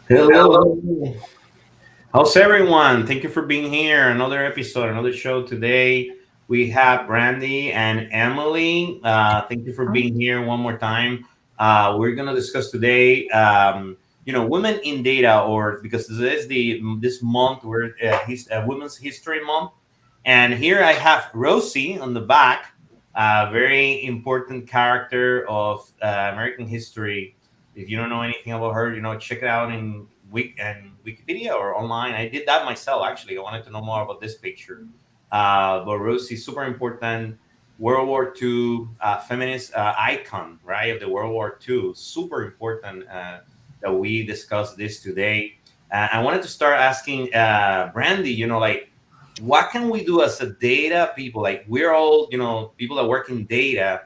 Hello. How's everyone? Thank you for being here. Another episode, another show today. We have Brandi and Emily. Thank you for being here one more time. We're going to discuss today, women in data, or because this is this month, Women's History Month, and here I have Rosie on the back, a very important character of American history. If you don't know anything about her, check it out in Wikipedia or online. I did that myself, actually. I wanted to know more about this picture. But Rosie, super important World War II feminist icon, right? Of the World War II. Super important that we discuss this today. I wanted to start asking Brandi, what can we do as a data people? Like, we're all, people that work in data.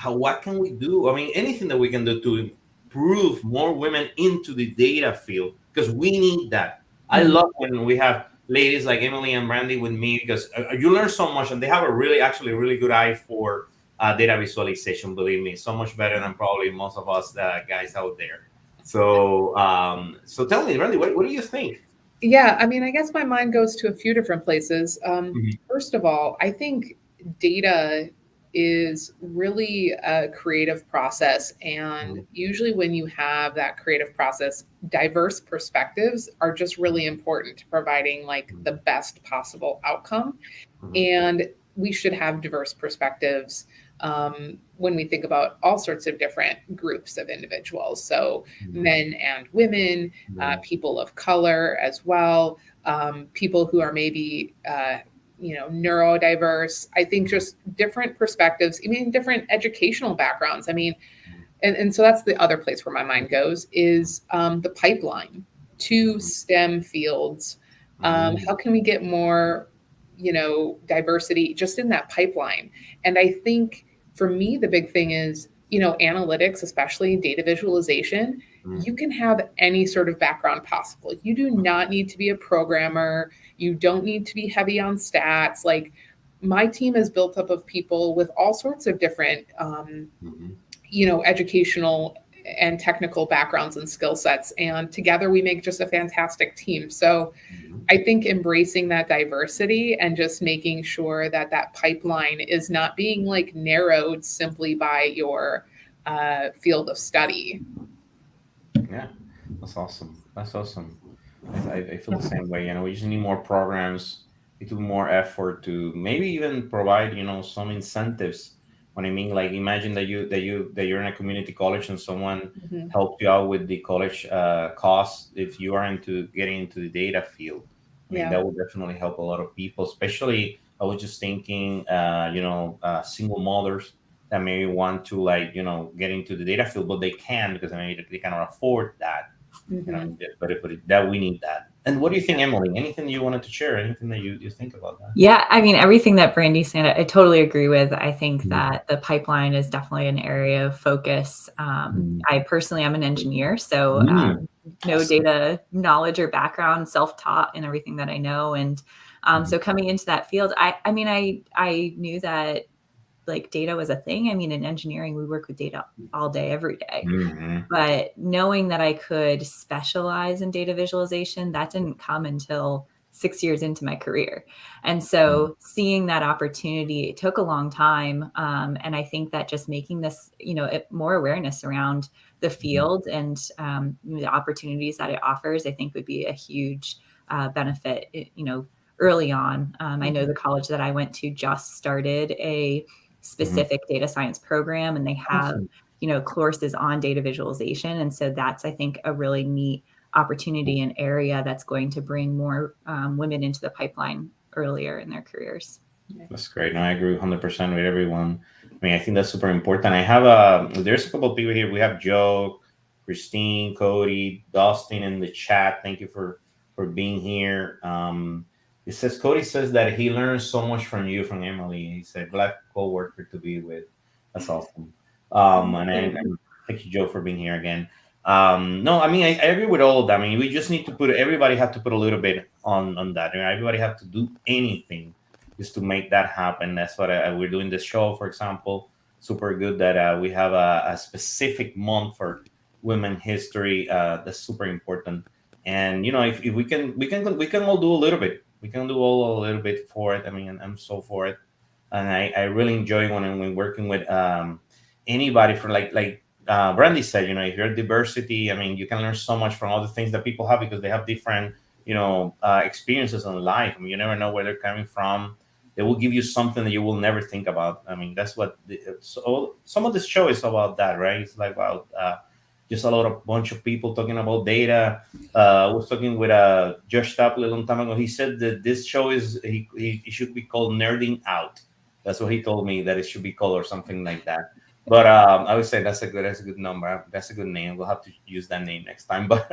What can we do? I mean, anything that we can do to improve more women into the data field, because we need that. I love when we have ladies like Emily and Brandi with me, because you learn so much, and they have a really good eye for data visualization. Believe me, so much better than probably most of us guys out there. So tell me, Brandi, what do you think? Yeah, I mean, I guess my mind goes to a few different places. Mhm. First of all, I think data is really a creative process. And Mhm. usually, when you have that creative process, diverse perspectives are just really important to providing like the best possible outcome. Mhm. And we should have diverse perspectives when we think about all sorts of different groups of individuals. So, Mhm. men and women, Mhm. people of color as well, people who are maybe neurodiverse. I think just different perspectives. I mean, different educational backgrounds. I mean, and so that's the other place where my mind goes is the pipeline to Mhm. STEM fields. Mhm. How can we get more, diversity just in that pipeline? And I think for me, the big thing is, analytics, especially data visualization. You Mhm. can have any sort of background possible. You do not need to be a programmer. You don't need to be heavy on stats. Like my team is built up of people with all sorts of different Mhm. educational and technical backgrounds and skill sets. And together we make just a fantastic team. So Mhm. I think embracing that diversity and just making sure that that pipeline is not being like narrowed simply by your field of study. Yeah, that's awesome. That's awesome. I feel the same way. We just need more programs. We do more effort to maybe even provide, some incentives. What I mean, like, imagine that you're in a community college and someone Mhm. helped you out with the college costs if you are into getting into the data field. I mean, Yeah. that would definitely help a lot of people. Especially, I was just thinking, single mothers that maybe want to, like, get into the data field, but they can because maybe they cannot afford that. Hmm. But that we need that. And what do you think, Emily? Anything you wanted to share? Anything that you think about that? Yeah, I mean, everything that Brandy said, I totally agree with. I think Mhm. that the pipeline is definitely an area of focus. Mhm. I personally am an engineer, so Mm. no Awesome. data knowledge or background, self-taught in everything that I know. And Mhm. so coming into that field, I mean, I knew that like data was a thing. I mean, in engineering, we work with data all day, every day. Mhm. But knowing that I could specialize in data visualization, that didn't come until 6 years into my career. And Mhm. so seeing that opportunity, it took a long time. And I think that just making this, more awareness around the Mhm. field and the opportunities that it offers, I think would be a huge benefit, early on. I know Hmm. the college that I went to just started a Mhm. specific data science program, and they have Awesome. courses on data visualization. And so that's, I think, a really neat opportunity and area that's going to bring more women into the pipeline earlier in their careers. That's great. No, I agree 100% with everyone. I mean, I think that's super important. There's a couple of people here. We have Joe, Christine, Cody, Dustin in the chat. Thank you for being here. It says Cody says that he learns so much from you, from Emily. He's a black co-worker to be with. That's awesome. And thank you, Joe, for being here again. No, I mean, I agree with all of that. I mean, we just need to everybody have to put a little bit on that. Everybody have to do anything just to make that happen. That's what we're doing this show, for example. Super good that we have a specific month for women history. That's super important. And if we can all do a little bit. We can do all a little bit for it. I mean, I'm so for it, and I really enjoy when I'm working with anybody for like Brandi said. If you're diversity, I mean, you can learn so much from all the things that people have because they have different experiences in life. I mean, you never know where they're coming from. They will give you something that you will never think about. I mean, that's what so some of this show is about. That, right? It's like about just a lot of bunch of people talking about data. I was talking with Josh Tapley a long time ago. He said that this show is he should be called Nerding Out. That's what he told me that it should be called or something like that. But I would say that's a good number. That's a good name. We'll have to use that name next time. But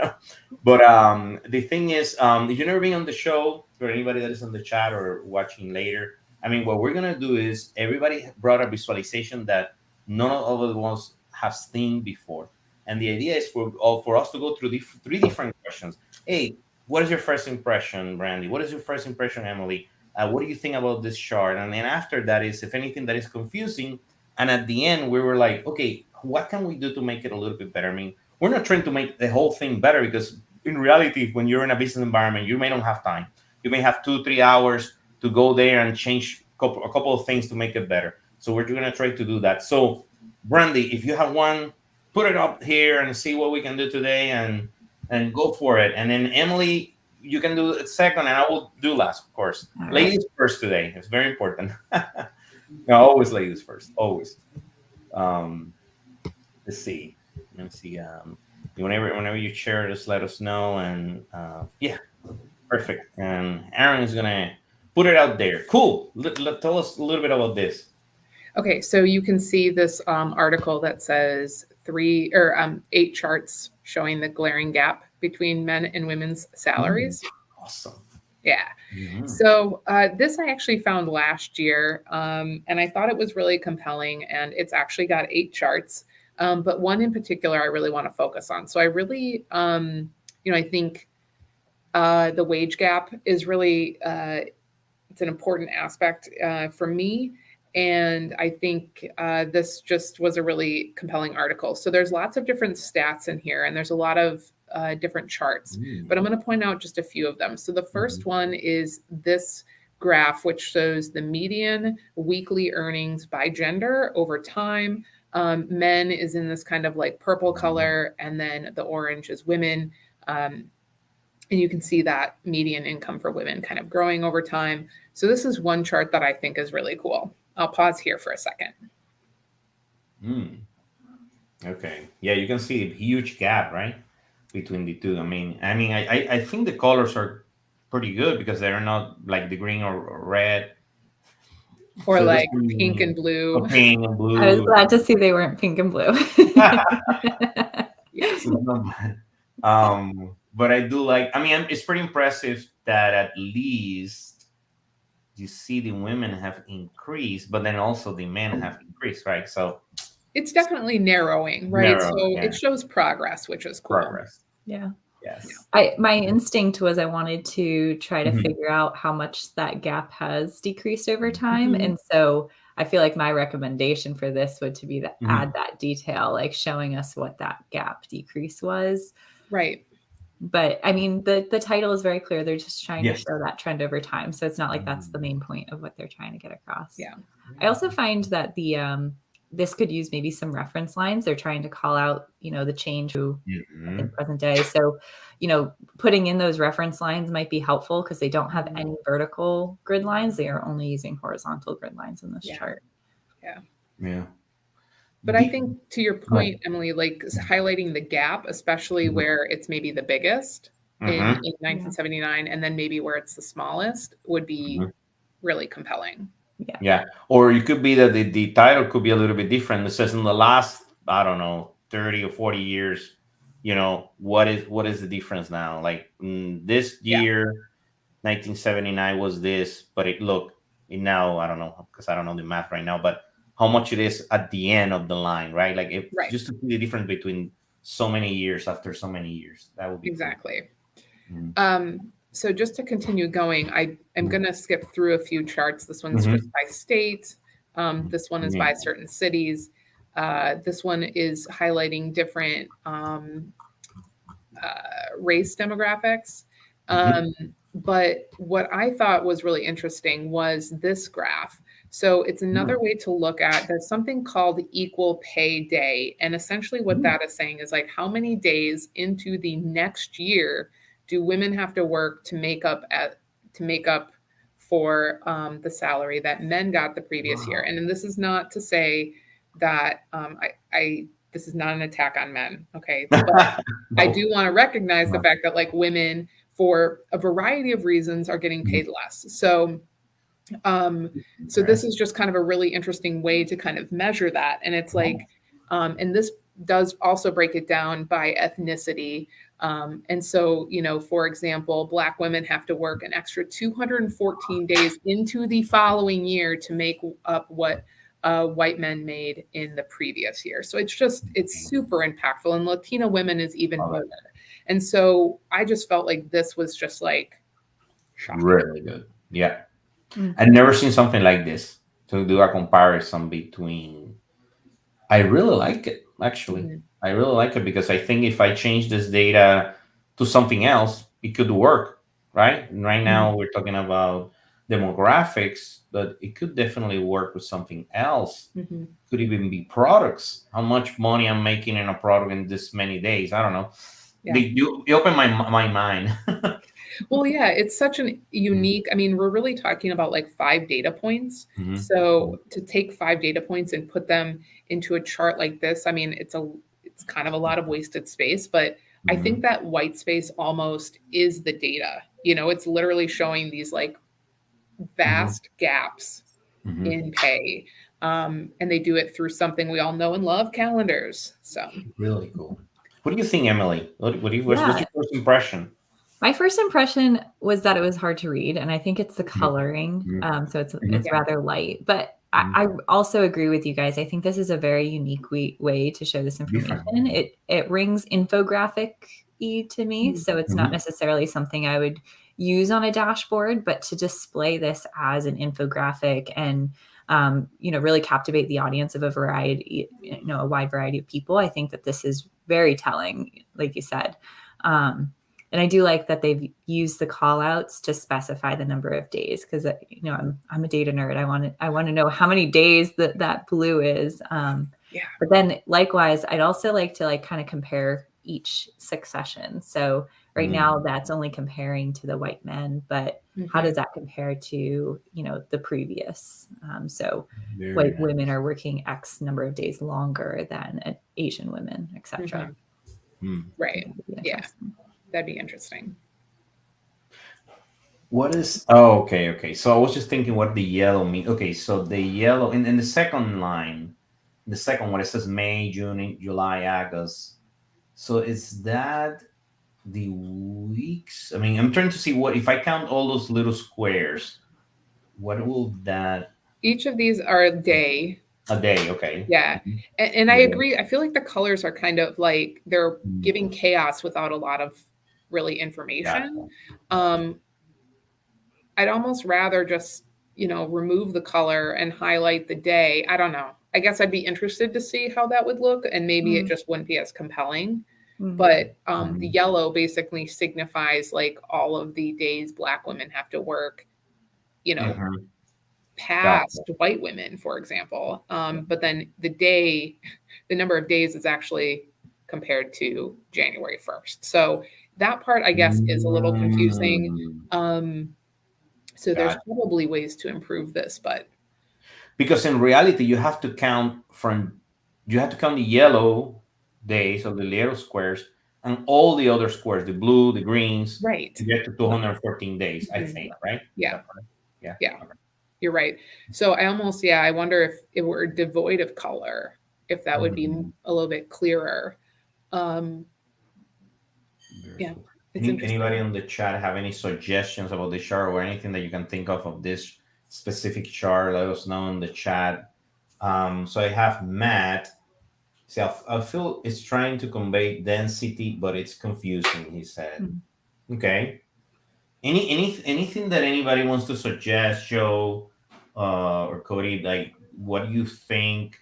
the thing is, if you've never been on the show, for anybody that is on the chat or watching later, I mean, what we're gonna do is everybody brought a visualization that none of the ones have seen before, and the idea is for us to go through three different questions. Hey, what is your first impression, Brandi? What is your first impression, Emily? What do you think about this chart? And then after that is, if anything that is confusing. And at the end, we were like, okay, what can we do to make it a little bit better? I mean, we're not trying to make the whole thing better because in reality, when you're in a business environment, you may not have time. You may have 2-3 hours to go there and change a couple of things to make it better. So we're going to try to do that. So, Brandi, if you have one, put it up here and see what we can do today and go for it. And then Emily, you can do it second and I will do last, of course. All right. Ladies first today. It's very important. No, always ladies first. Always. Let's see. Let me see. Whenever you share, just let us know. And yeah, perfect. And Aaron is gonna put it out there. Cool. Tell us a little bit about this. Okay, so you can see this article that says 8 charts showing the glaring gap between men and women's salaries. Awesome. Yeah. Mm-hmm. So this I actually found last year, and I thought it was really compelling. And it's actually got 8 charts, but one in particular I really want to focus on. So I really, I think the wage gap is really it's an important aspect for me. And I think this just was a really compelling article. So there's lots of different stats in here, and there's a lot of different charts, but I'm going to point out just a few of them. So the first one is this graph, which shows the median weekly earnings by gender over time. Men is in this kind of like purple color, and then the orange is women. And you can see that median income for women kind of growing over time. So this is one chart that I think is really cool. I'll pause here for a second. Okay. Yeah, you can see a huge gap, right, between the two. I think the colors are pretty good because they're not like the green or red. Or so like pink and blue. Or pink and blue. I was glad to see they weren't pink and blue. Yes. But I do like, it's pretty impressive that at least you see the women have increased, but then also the men have increased, right? So it's definitely narrowing, right? It shows progress, which is cool. Progress. Yeah. Yes. My instinct was I wanted to try to figure out how much that gap has decreased over time. And so I feel like my recommendation for this would to be to add that detail, like showing us what that gap decrease was. Right. But I mean, the title is very clear. They're just trying to show that trend over time. So it's not like that's the main point of what they're trying to get across. Yeah. I also find that this could use maybe some reference lines. They're trying to call out, the change to in present day. So, putting in those reference lines might be helpful because they don't have any vertical grid lines. They are only using horizontal grid lines in this chart. Yeah. Yeah. But I think to your point, Emily, like highlighting the gap, especially where it's maybe the biggest in 1979, and then maybe where it's the smallest would be really compelling. Yeah. Or it could be that the title could be a little bit different. It says in the last, 30 or 40 years, what is the difference now? Like this year, 1979 was this, but now, I don't know, because I don't know the math right now, but how much it is at the end of the line, right? Like just to see the difference between so many years after so many years. That would be exactly. Cool. So just to continue going, I'm going to skip through a few charts. This one's just by state. This one is by certain cities. This one is highlighting different race demographics. But what I thought was really interesting was this graph. So it's another way to look at, there's something called equal pay day. And essentially what that is saying is like, how many days into the next year do women have to work to make up for the salary that men got the previous year? And this is not to say that this is not an attack on men, okay? But I do want to recognize the fact that like women, for a variety of reasons, are getting paid less. So this is just kind of a really interesting way to kind of measure that. And it's like, and this does also break it down by ethnicity. And so, for example, Black women have to work an extra 214 days into the following year to make up what white men made in the previous year. So it's super impactful. And Latina women is even more. And so I just felt like this was just like shocking. Really good. Yeah. I've never seen something like this, to do a comparison between. I really like it, actually. I really like it because I think if I change this data to something else, it could work, right? And right now we're talking about demographics, but it could definitely work with something else. Could even be products. How much money I'm making in a product in this many days? I don't know. Yeah. You open my mind. Well, yeah, it's such an unique, I mean, we're really talking about like 5 data points. So to take 5 data points and put them into a chart like this, I mean, it's kind of a lot of wasted space, but I think that white space almost is the data. It's literally showing these like vast gaps in pay. And they do it through something we all know and love, calendars. So really cool. What do you think, Emily? What's your first impression? My first impression was that it was hard to read, and I think it's the coloring. So it's rather light. But I also agree with you guys. I think this is a very unique way to show this information. It rings infographic-y to me, so it's not necessarily something I would use on a dashboard, but to display this as an infographic and really captivate the audience of a wide variety of people. I think that this is very telling, like you said. And I do like that they've used the call outs to specify the number of days, because I'm a data nerd. I want to know how many days that blue is. But then likewise, I'd also like to kind of compare each succession. So right now that's only comparing to the white men, but how does that compare to the previous? So white women are working X number of days longer than Asian women, etc. Right. Yeah. That'd be interesting. What is? Oh, okay. So I was just thinking what the yellow means. Okay, so the yellow in the second line, the second one, it says May, June, July, August. So is that the weeks? I mean, I'm trying to see what if I count all those little squares. What will that? Each of these are a day. A day, okay. Yeah. And I agree. I feel like the colors are kind of like they're giving chaos without a lot of really information. I'd almost rather just, remove the color and highlight the day. I don't know. I guess I'd be interested to see how that would look, and maybe it just wouldn't be as compelling. But the yellow basically signifies like all of the days Black women have to work, past white women, for example. But then the number of days is actually compared to January 1st. So that part, I guess, is a little confusing. So there's probably ways to improve this, but because in reality, you have to count the yellow days of the little squares and all the other squares, the blue, the greens, right, to get to 214 days, I think, right? Yeah. You're right. So I wonder if it were devoid of color, if that would be a little bit clearer. Anybody on the chat have any suggestions about the chart or anything that you can think of this specific chart? Let us know in the chat. So I have Matt. See, I feel it's trying to convey density, but it's confusing, he said. Okay. Anything that anybody wants to suggest, Joe or Cody, like what do you think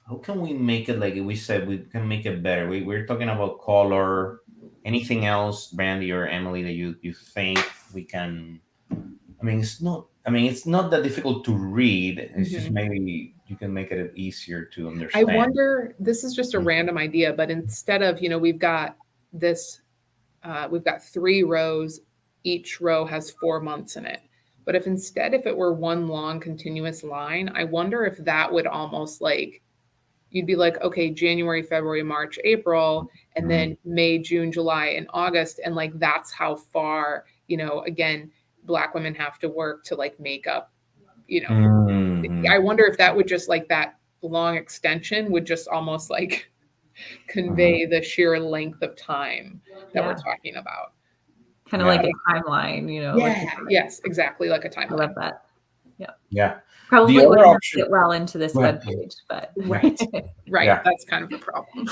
how can we make it like we said we can make it better? We're talking about color. Anything else, Brandy or Emily, that you think we can? I mean, it's not. I mean, it's not that difficult to read. It's just Mhm. maybe you can make it easier to I understand. wonder, this is just a random idea, but instead of, we've got this, we've got 3 rows, each row has 4 months in it. But if it were one long continuous line, I wonder if that would almost like, you'd be like, okay, January, February, March, April, and Mhm. then May, June, July, and August. And like, that's how far, again, Black women have to work to like make up, you know, I Mhm. wonder if that would just like that long extension would just almost like Mhm. convey the sheer length of time that we're Yeah. talking about. Kind of Yeah, like a timeline, like Yeah, yes, exactly like a I love timeline. that. Yeah. yeah. The Probably other wouldn't have option. fit well into this Go web ahead. page, but Right. Right. Yeah, That's kind of the problem.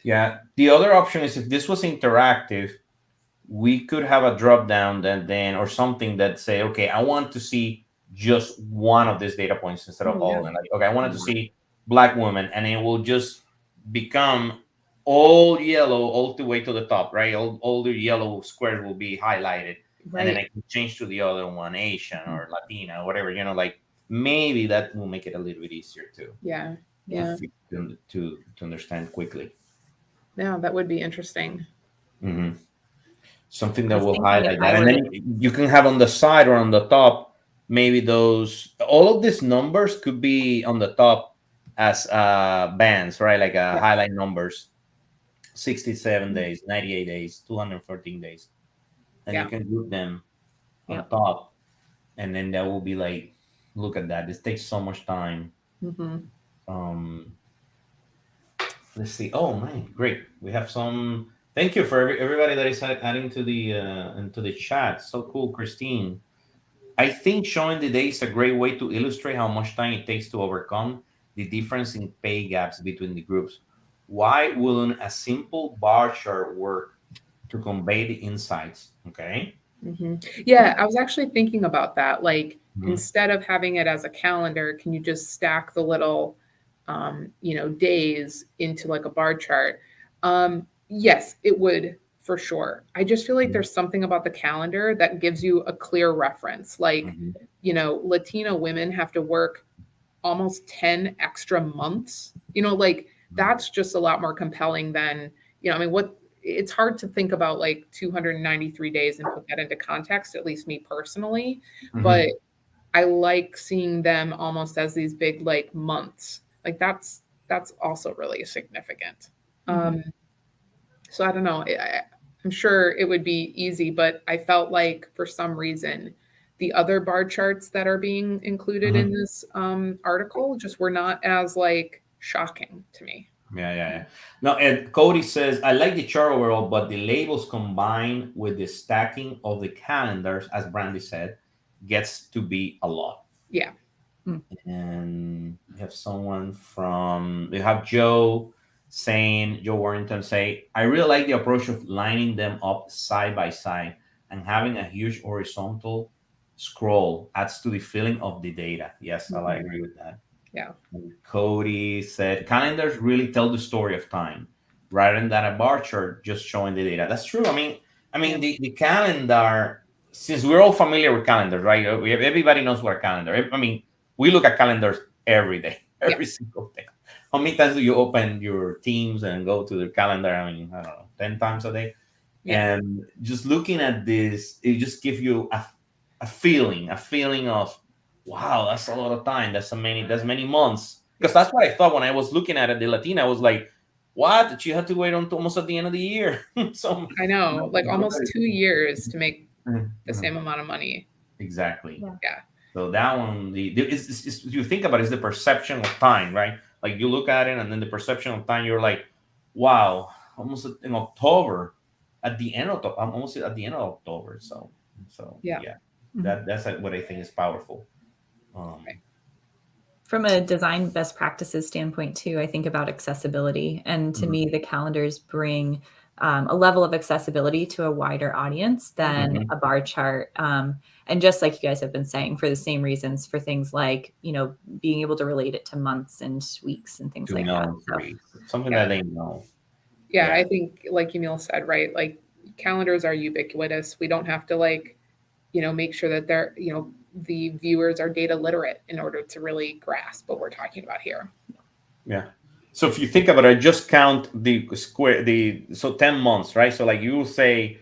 yeah. The other option is if this was interactive, we could have a drop down then or something that say, okay, I want to see just one of these data points instead of Oh all. yeah. And like, okay, I wanted to see Black women, and it will just become all yellow all the way to the top, right? All the yellow squares will be highlighted, and then Right. I can change to the other one, Asian or Latina, whatever. Like maybe that will make it a little bit easier Yeah. to Yeah. to understand quickly. Yeah, that would be interesting. Hmm. Something I that was will thinking if highlight I that, and were to, then you can have on the side or on the top maybe those all of these numbers could be on the top as bands, right? Like Yeah. highlight numbers, 67 days, 98 days, 214 days, and you Yeah. can group them yeah. on top, and then that will be like, look at that, this takes so much time. Hmm. um let's see. Oh man, great, we have some. Thank you for everybody that is adding to the into the chat. So cool, Christine. I think showing the day is a great way to illustrate how much time it takes to overcome the difference in pay gaps between the groups. Why wouldn't a simple bar chart work to convey the insights? Okay. Hmm. Yeah, I was actually thinking about that. Like, Mhm. instead of having it as a calendar, can you just stack the little, days into like a bar chart? Yes, it would for sure. I just feel like there's something about the calendar that gives you a clear reference. Like, Mhm. Latino women have to work almost 10 extra months. Like that's just a lot more compelling than, I mean, what it's hard to think about like 293 days and put that into context, at least me personally. But Mhm. I like seeing them almost as these big like months. Like that's also really significant. Mhm. So I don't know. I'm sure it would be easy, but I felt like for some reason, the other bar charts that are being included in Mhm. this article just were not as like shocking to me. Yeah, yeah, yeah. No, and Cody says, I like the chart overall, but the labels combined with the stacking of the calendars, as Brandy said, gets to be a lot. Yeah. Mm. And we have someone from we have Joe Warrington say, I really like the approach of lining them up side by side and having a huge horizontal scroll adds to the feeling of the data. Yes, I Mhm. agree with that. Yeah. And Cody said calendars really tell the story of time rather than a bar chart just showing the data. That's true. Yeah. The calendar, since we're all familiar with calendars, right? Everybody knows what a calendar. We look at calendars every day, Yeah. every single day. How many times do you open your Teams and go to the calendar? I don't know, 10 times a day. Yeah. And just looking at this, it just gives you a feeling of wow, that's a lot of time. That's many months. Because Yeah. that's what I thought when I was looking at it. The Latina, I was like, what? Did you have to wait until almost at the end of the year? So I know, like almost 2 years to make Mhm, the mhm. same amount of money. Exactly. Yeah. Yeah. So that one, you think about it, it's the perception of time, right? Like you look at it, and then the perception of time, you're like, wow, almost in October, I'm almost at the end of October. So Yeah. yeah, Mhm. that's like what I think is powerful. Um, Right. From a design best practices standpoint too, I think about accessibility, and to mhm, me the calendars bring a level of accessibility to a wider audience than a bar chart. And just like you guys have been saying, for the same reasons, for things like, being able to relate it to months and weeks and things To like know, that. something that they know. Yeah, I think like Yamil said, right? Like calendars are ubiquitous. We don't have to make sure that they're, the viewers are data literate in order to really grasp what we're talking about here. Yeah. So if you think about it, just count the 10 months, right? So like you will say,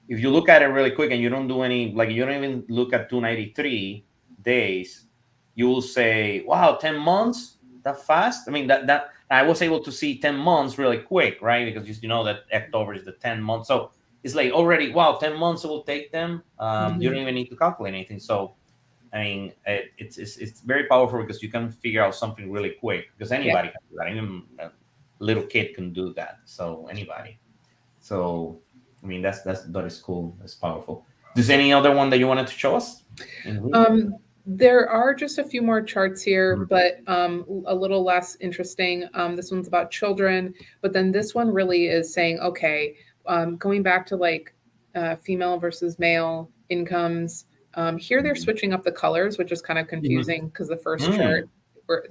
if you look at it really quick and you don't do any, like you don't even look at 293 days, you will say, wow, 10 months that fast? I mean, that I was able to see 10 months really quick, right? Because you know that October is the 10 months. So it's like already, wow, 10 months it will take them. You don't even need to calculate anything. So I mean, it's very powerful because you can figure out something really quick because anybody can do that. Even a little kid can do that. So anybody. So I mean, that is cool. That's powerful. Is there any other one that you wanted to show us? There are just a few more charts here, but a little less interesting. This one's about children, but then this one really is saying, okay, going back to like female versus male incomes. Here they're switching up the colors, which is kind of confusing because the first chart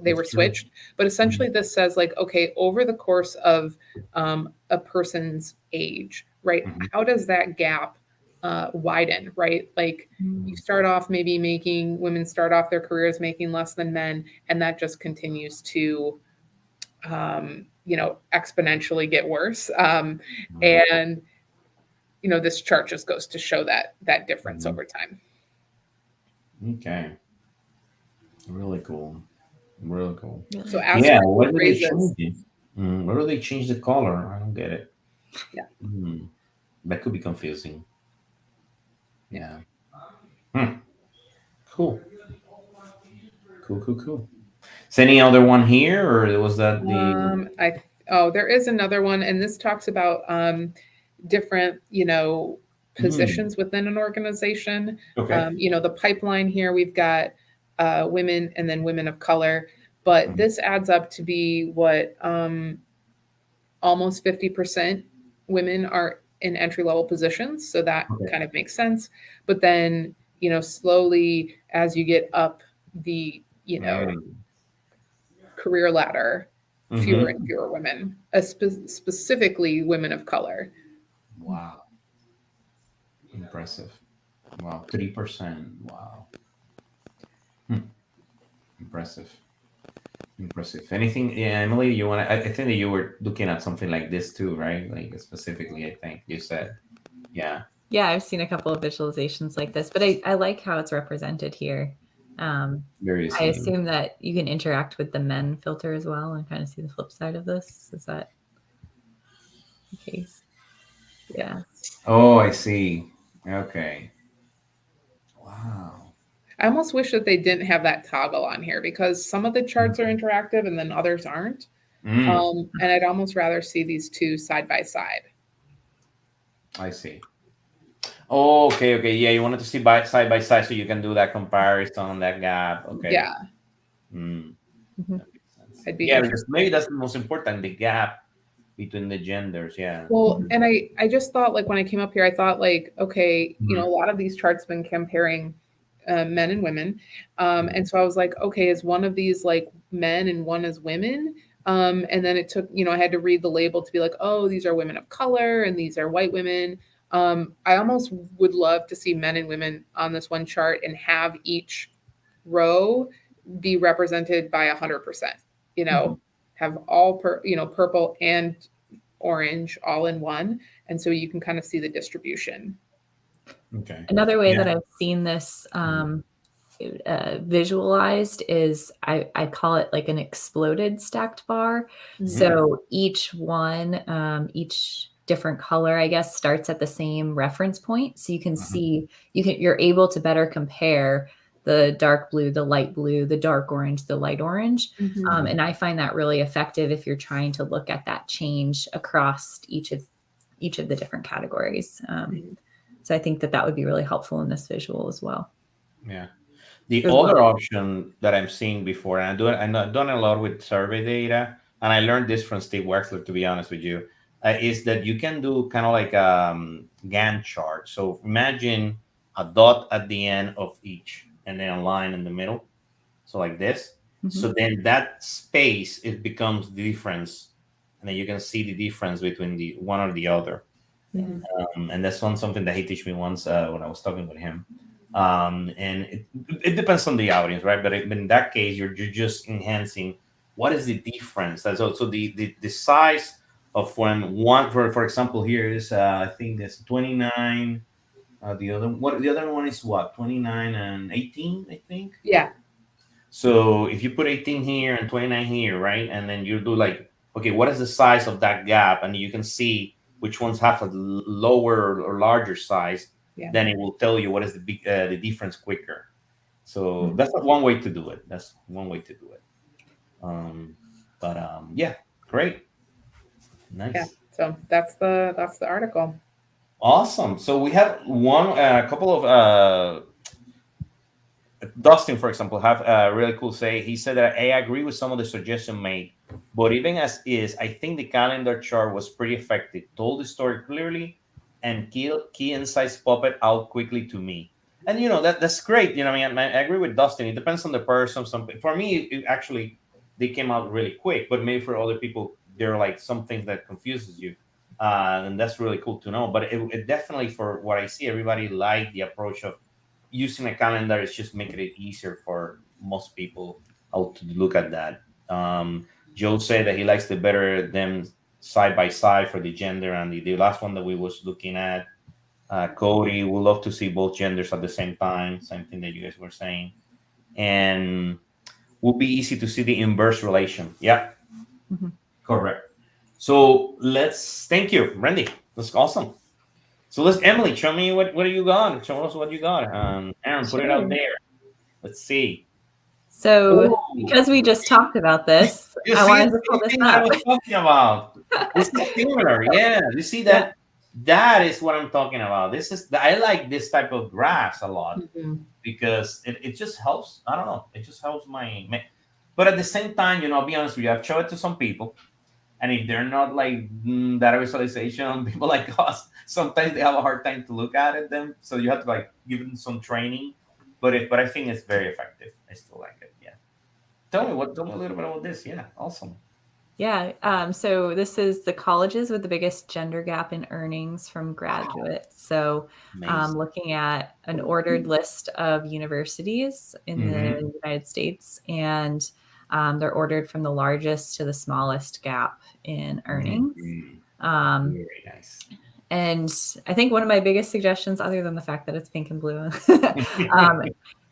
they were switched. But essentially this says like, okay, over the course of a person's age, right? How does that gap widen, right? Like you start off women start off their careers making less than men, and that just continues to exponentially get worse. And this chart just goes to show that difference over time. Okay. Really cool. Really cool. So what do they change? Why do they change the color? I don't get it. Yeah. That could be confusing. Yeah. Cool. Is any other one here, or was that the? There is another one, and this talks about different, positions within an organization. Okay. The pipeline here, we've got women and then women of color, but this adds up to be what almost 50% women are in entry-level positions. So that kind of makes sense. But then, slowly as you get up the, career ladder, fewer and fewer women, specifically women of color. Wow. Impressive. Wow. 3%. Wow. Impressive. Anything, Emily, you want to, I think that you were looking at something like this too, right? Like specifically, I think you said, yeah. Yeah, I've seen a couple of visualizations like this, but I like how it's represented here. I assume that you can interact with the men filter as well and kind of see the flip side of this. Is that the case? Yeah. Oh, I see. Okay. Wow. I almost wish that they didn't have that toggle on here because some of the charts are interactive and then others aren't. And I'd almost rather see these two side by side. I see. Oh, okay. Yeah, you wanted to see side by side so you can do that comparison, that gap. Okay. Yeah. That makes sense. Because maybe that's the most important, the gap between the genders. Yeah. Well, and I just thought, like, when I came up here, I thought, like, okay, a lot of these charts have been comparing men and women. And so I was like, okay, is one of these like men and one is women? And then it took, I had to read the label to be like, oh, these are women of color and these are white women. I almost would love to see men and women on this one chart and have each row be represented by 100%, have all purple and orange all in one. And so you can kind of see the distribution. Okay. Another way that I've seen this visualized is I call it like an exploded stacked bar. So each one, each different color, I guess, starts at the same reference point. So you can see, you're able to better compare the dark blue, the light blue, the dark orange, the light orange. And I find that really effective if you're trying to look at that change across each of the different categories. So I think that would be really helpful in this visual as well. Yeah. The other option that I'm seeing before, and I've done a lot with survey data, and I learned this from Steve Wexler, to be honest with you. is that you can do kind of like Gantt chart. So imagine a dot at the end of each, and then a line in the middle. So like this. Mhm. So then that space, it becomes the difference, and then you can see the difference between the one or the other. Yeah. And that's something that he teach me once when I was talking with him. And it depends on the audience, right? But in that case, you're just enhancing what is the difference. That's also the size of when one, for example, here is I think that's 29. The other one is what, 29 and 18, I think. Yeah. So if you put 18 here and 29 here, right? And then you do like, okay, what is the size of that gap? And you can see which ones have a lower or larger size. Yeah. Then it will tell you what is the difference quicker. So Mhm. that's one way to do it. That's one way to do it. Yeah, great. Yeah. Nice. So that's the article. Awesome. So we have a couple of Dustin, for example, have a really cool say. He said that I agree with some of the suggestion made, but even as is, I think the calendar chart was pretty effective. Told the story clearly, and key insights pop it out quickly to me. And that's great. I mean, I agree with Dustin. It depends on the person. For me, it actually they came out really quick, but maybe for other people, there are like some things that confuses you, and that's really cool to know. But it definitely, for what I see, everybody liked the approach of using a calendar is just making it easier for most people how to look at that. Joe said that he likes the better them side by side for the gender, and the last one that we was looking at. Cody would love to see both genders at the same time. Same thing that you guys were saying, and would be easy to see the inverse relation. Yeah, Mhm. correct. So thank you, Randy. That's awesome. So Emily, show me what do you got? Show us what you got. Aaron, put it out Sure. there. Let's see. So Ooh, because we just talked about this, you I see wanted the to pull same this thing that I up. was talking about. This is similar. Yeah, you see Yeah. that is what I'm talking about. I like this type of graphs a lot Mhm. because it just helps. I don't know. It just helps but at the same time, I'll be honest with you. I've showed it to some people, and if they're not like data visualization people like us, sometimes they have a hard time to look at it. Them, so you have to like give them some training. But I think it's very effective. I still like it. Yeah. Tell me a little bit about this. Yeah, awesome. Yeah. So this is the colleges with the biggest gender gap in earnings from graduates. So Amazing. looking at an ordered list of universities in Mm-hmm. the United States, and they're ordered from the largest to the smallest gap in earnings. Mm-hmm. Um, Very nice. and I think one of my biggest suggestions, other than the fact that it's pink and blue, um,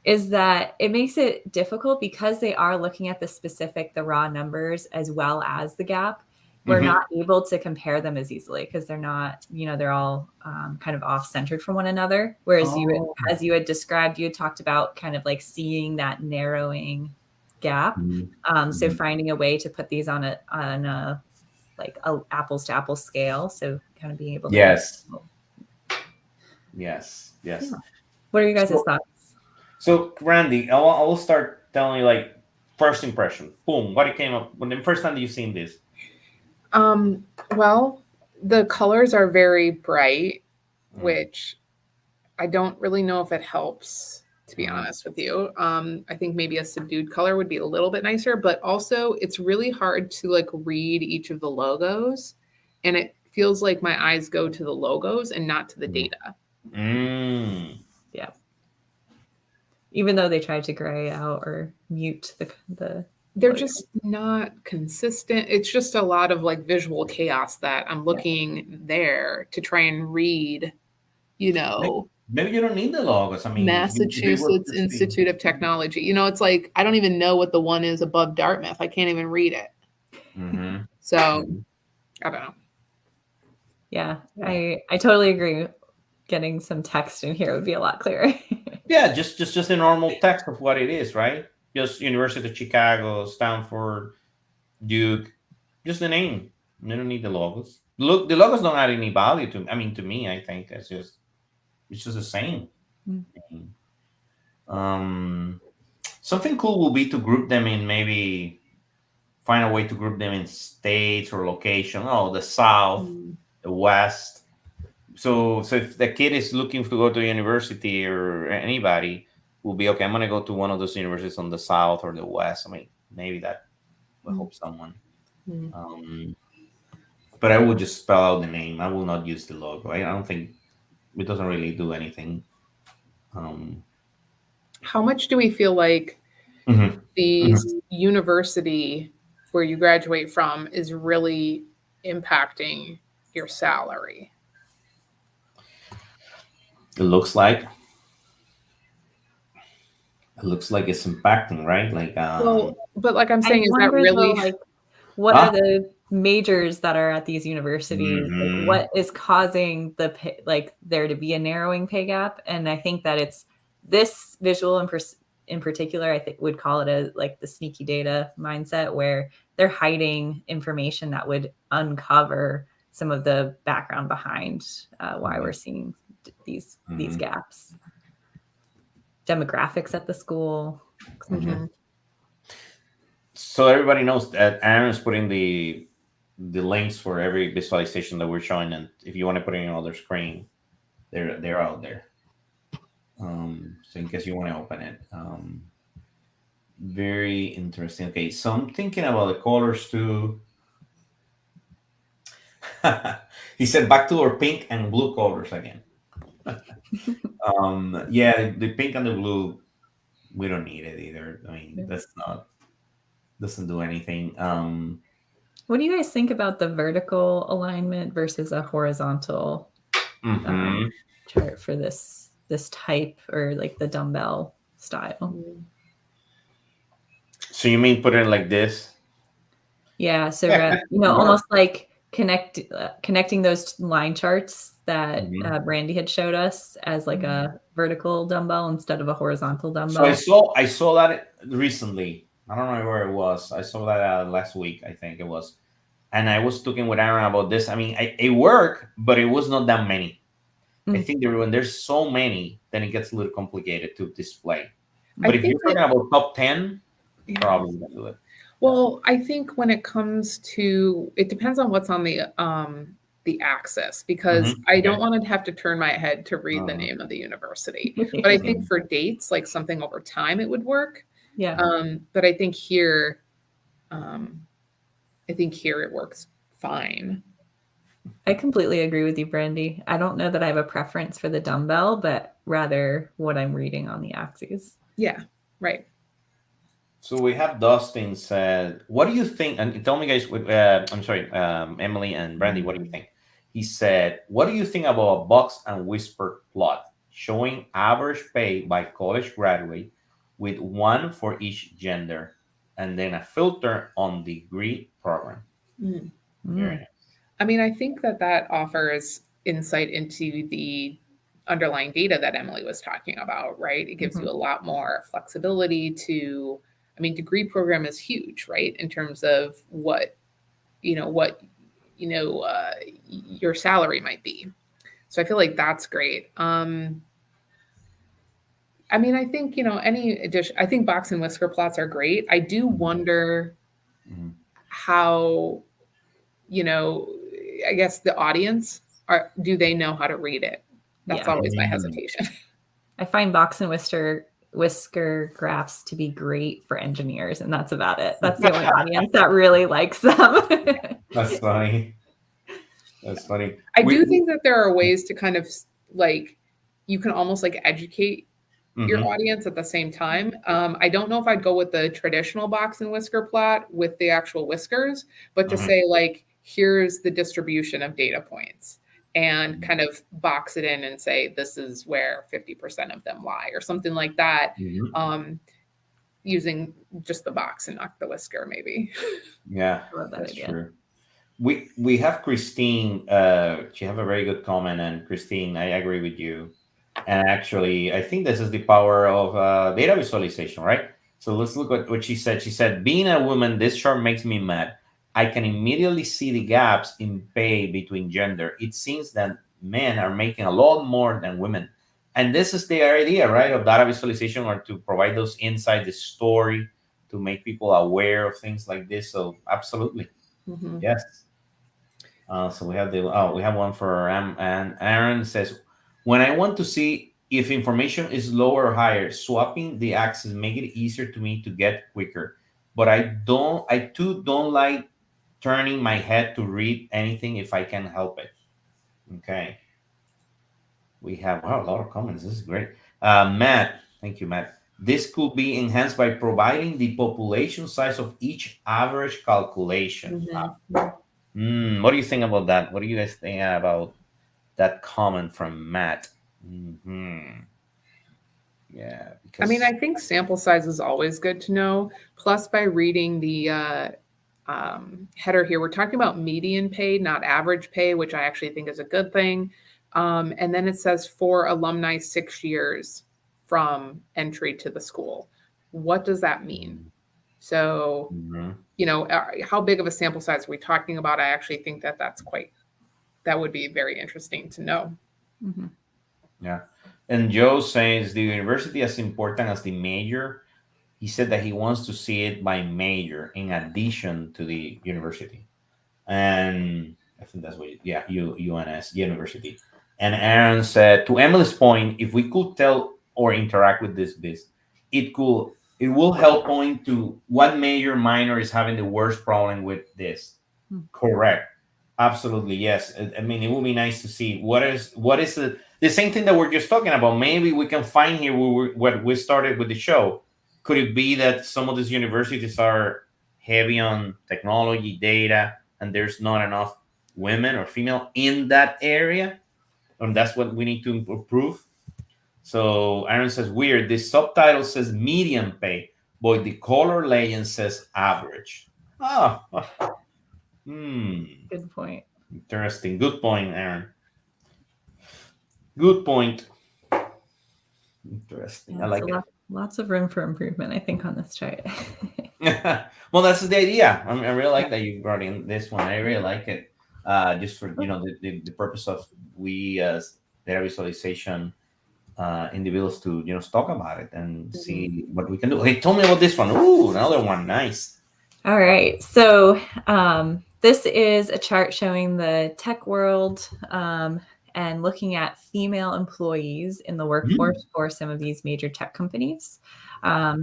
is that it makes it difficult because they are looking at the raw numbers as well as the gap. We're Mm-hmm. not able to compare them as easily because they're not, they're all kind of off centered from one another. Whereas Oh. as you had described, you had talked about kind of like seeing that narrowing gap. So Mm-hmm. finding a way to put these on a like a apples to apples scale. So kind of being able to compare. Yes. Yes. Yeah. Yes. What are you guys' So, thoughts? so Randy, I'll start telling you like first impression. Boom. What it came up when the first time that you've seen this. Well, the colors are very bright, Mm. which I don't really know if it helps, to be Mhm. honest with you. I think maybe a subdued color would be a little bit nicer, but also it's really hard to like read each of the logos, and it feels like my eyes go to the logos and not to the data. Mm. Yeah. Even though they tried to gray out or mute the They're logo. just not consistent. It's just a lot of like visual chaos that I'm looking there to try and read, Maybe you don't need the logos. I mean, if it was Massachusetts just the Institute of Technology. It's like I don't even know what the one is above Dartmouth. I can't even read it. Mhm. So Mhm. I don't know. Yeah, Yeah. I totally agree. Getting some text in here would be a lot clearer. Yeah, just a normal text of what it is, right? Just University of Chicago, Stanford, Duke, just the name. You don't need the logos. Look, the logos don't add any value to. I mean, to me, I think it's just the same. Mm. Um, Something cool will be to group them in maybe find a way to group them in states or location. Oh, the South, the West. So if the kid is looking to go to university, or anybody will be okay, I'm gonna go to one of those universities on the South or the West. I mean, maybe that will help someone. But I would just spell out the name. I will not use the logo. I don't think it doesn't really do anything. How much do we feel like the university where you graduate from is really impacting your salary? It looks like it's impacting, right? Like, well, but like I'm saying, I is that wonder, really though, like, what are the majors that are at these universities? Like, what is causing there to be a narrowing pay gap? And I think that it's this visual in particular, I think would call it like the sneaky data mindset, where they're hiding information that would uncover some of the background behind why we're seeing these gaps. Demographics at the school. So everybody knows that Aaron is putting the links for every visualization that we're showing, and if you want to put it on other screen, they're out there. So in case you want to open it, very interesting. Okay, so I'm thinking about the colors too. He said back to our pink and blue colors again. Yeah, the pink and the blue, we don't need it either. I mean, doesn't do anything. What do you guys think about the vertical alignment versus a horizontal chart for this type, or like the dumbbell style? So you mean put it like this? Yeah, so almost like connecting those line charts that Brandi had showed us as like a vertical dumbbell instead of a horizontal dumbbell. So I saw that recently. I don't know where it was. I saw that last week, I think it was. And I was talking with Aaron about this. I mean, it worked, but it was not that many. I think when there's so many, then it gets a little complicated to display. But if you're talking about top 10, probably gonna do it. Well, I think when it comes to, it depends on what's on the axis, because I don't want to have to turn my head to read the name of the university. But I think for dates, like something over time, it would work. Yeah. But I think here, it works fine. I completely agree with you, Brandi. I don't know that I have a preference for the dumbbell, but rather what I'm reading on the axes. Yeah, right. So we have Dustin said, what do you think? And tell me, guys, I'm sorry, Emily and Brandi, what do you think? He said, what do you think about a box and whisper plot showing average pay by college graduate with one for each gender, and then a filter on degree program? I mean, I think that offers insight into the underlying data that Emily was talking about, right? It gives you a lot more flexibility to, I mean, degree program is huge, right? In terms of what your salary might be. So I feel like that's great. I mean, I think, any addition, I think box and whisker plots are great. I do wonder how, I guess the audience, do they know how to read it? That's always my hesitation. I find box and whisker graphs to be great for engineers, and that's about it. That's the only audience that really likes them. That's funny. That's funny. I do think that there are ways to kind of like, you can almost like educate your audience at the same time. I don't know if I'd go with the traditional box and whisker plot with the actual whiskers, but to say like, here's the distribution of data points, and kind of box it in and say, this is where 50% of them lie, or something like that, using just the box and not the whisker, maybe. Yeah, I love that idea. True. We have Christine. She have a very good comment, and Christine, I agree with you. And actually, I think this is the power of data visualization, right? So let's look at what she said. She said, being a woman, this chart makes me mad. I can immediately see the gaps in pay between gender. It seems that men are making a lot more than women. And this is the idea, right, of data visualization, or to provide those insights, the story, to make people aware of things like this. So absolutely, yes. So we have we have one for and Aaron says, when I want to see if information is lower or higher, swapping the axes make it easier to me to get quicker. But I too don't like turning my head to read anything if I can help it. Okay. We have, wow, a lot of comments. This is great. Matt, thank you, Matt. This could be enhanced by providing the population size of each average calculation. What do you think about that? What do you guys think about that comment from Matt? Yeah, I mean, because I think sample size is always good to know. Plus, by reading the header here, we're talking about median pay, not average pay, which I actually think is a good thing. And then it says for alumni 6 years from entry to the school. What does that mean? So, how big of a sample size are we talking about? I actually think that would be very interesting to know. Yeah. And Joe says the university as important as the major. He said that he wants to see it by major in addition to the university. And I think that's what, UNS, university. And Aaron said, to Emily's point, if we could tell or interact with this biz, it will help point to what major minor is having the worst problem with this. Correct. Absolutely, yes. I mean, it would be nice to see what is the same thing that we're just talking about. Maybe we can find here what we started with the show. Could it be that some of these universities are heavy on technology, data, and there's not enough women or female in that area? And that's what we need to improve. So Aaron says, weird. The subtitle says median pay, but the color legend says average. Oh, Good point. Interesting. Good point, Aaron. Good point. Interesting. Yeah, I like it. Lots of room for improvement, I think, on this chart. Well, that's the idea. I really like that you brought in this one. I really like it. Just for the purpose of we as data visualization individuals to talk about it and see what we can do. Hey, tell me about this one. Ooh, another one. Nice. All right. So this is a chart showing the tech world and looking at female employees in the workforce for some of these major tech companies.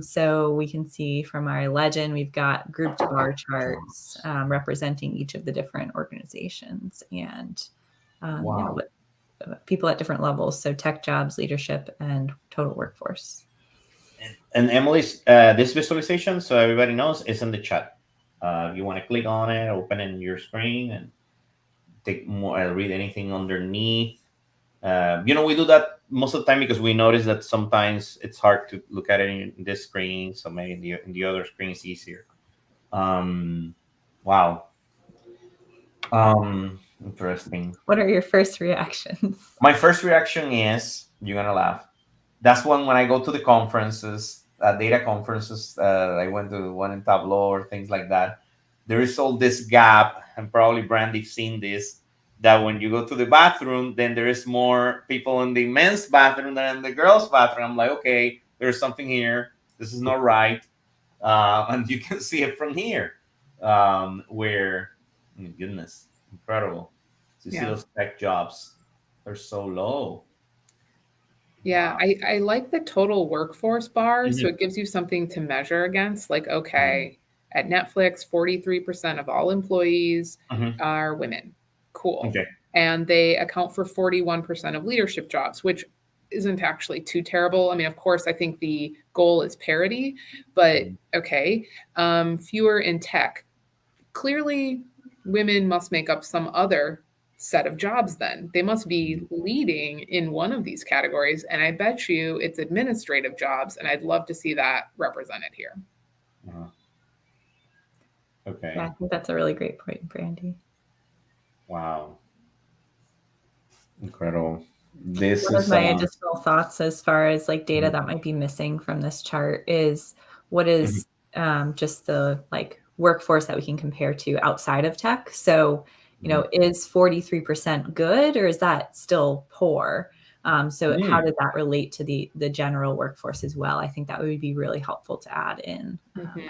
So we can see from our legend, we've got grouped bar charts representing each of the different organizations and people at different levels. So tech jobs, leadership, and total workforce. And Emily's, this visualization, so everybody knows, is in the chat. You want to click on it, open it in your screen, and take more, read anything underneath. We do that most of the time because we notice that sometimes it's hard to look at it in this screen. So maybe in the other screen is easier. Wow. Interesting. What are your first reactions? My first reaction is, you're going to laugh. That's when I go to the conferences, data conferences, I went to one in Tableau or things like that. There is all this gap, and probably Brandi's seen this, that when you go to the bathroom, then there is more people in the men's bathroom than in the girls' bathroom. I'm like, okay, there's something here. This is not right. And you can see it from here, where, oh my goodness, incredible. So you see those tech jobs, they're so low. Yeah, I like the total workforce bar. So it gives you something to measure against. Like, okay, at Netflix, 43% of all employees are women. Cool. Okay. And they account for 41% of leadership jobs, which isn't actually too terrible. I mean, of course, I think the goal is parity, but okay. Fewer in tech. Clearly, women must make up some other set of jobs then. They must be leading in one of these categories. And I bet you it's administrative jobs. And I'd love to see that represented here. Okay. Yeah, I think that's a really great point, Brandi. Wow. Incredible. One of my additional thoughts as far as like data that might be missing from this chart is what is just the like workforce that we can compare to outside of tech. So, is 43% good or is that still poor? So how does that relate to the general workforce as well? I think that would be really helpful to add in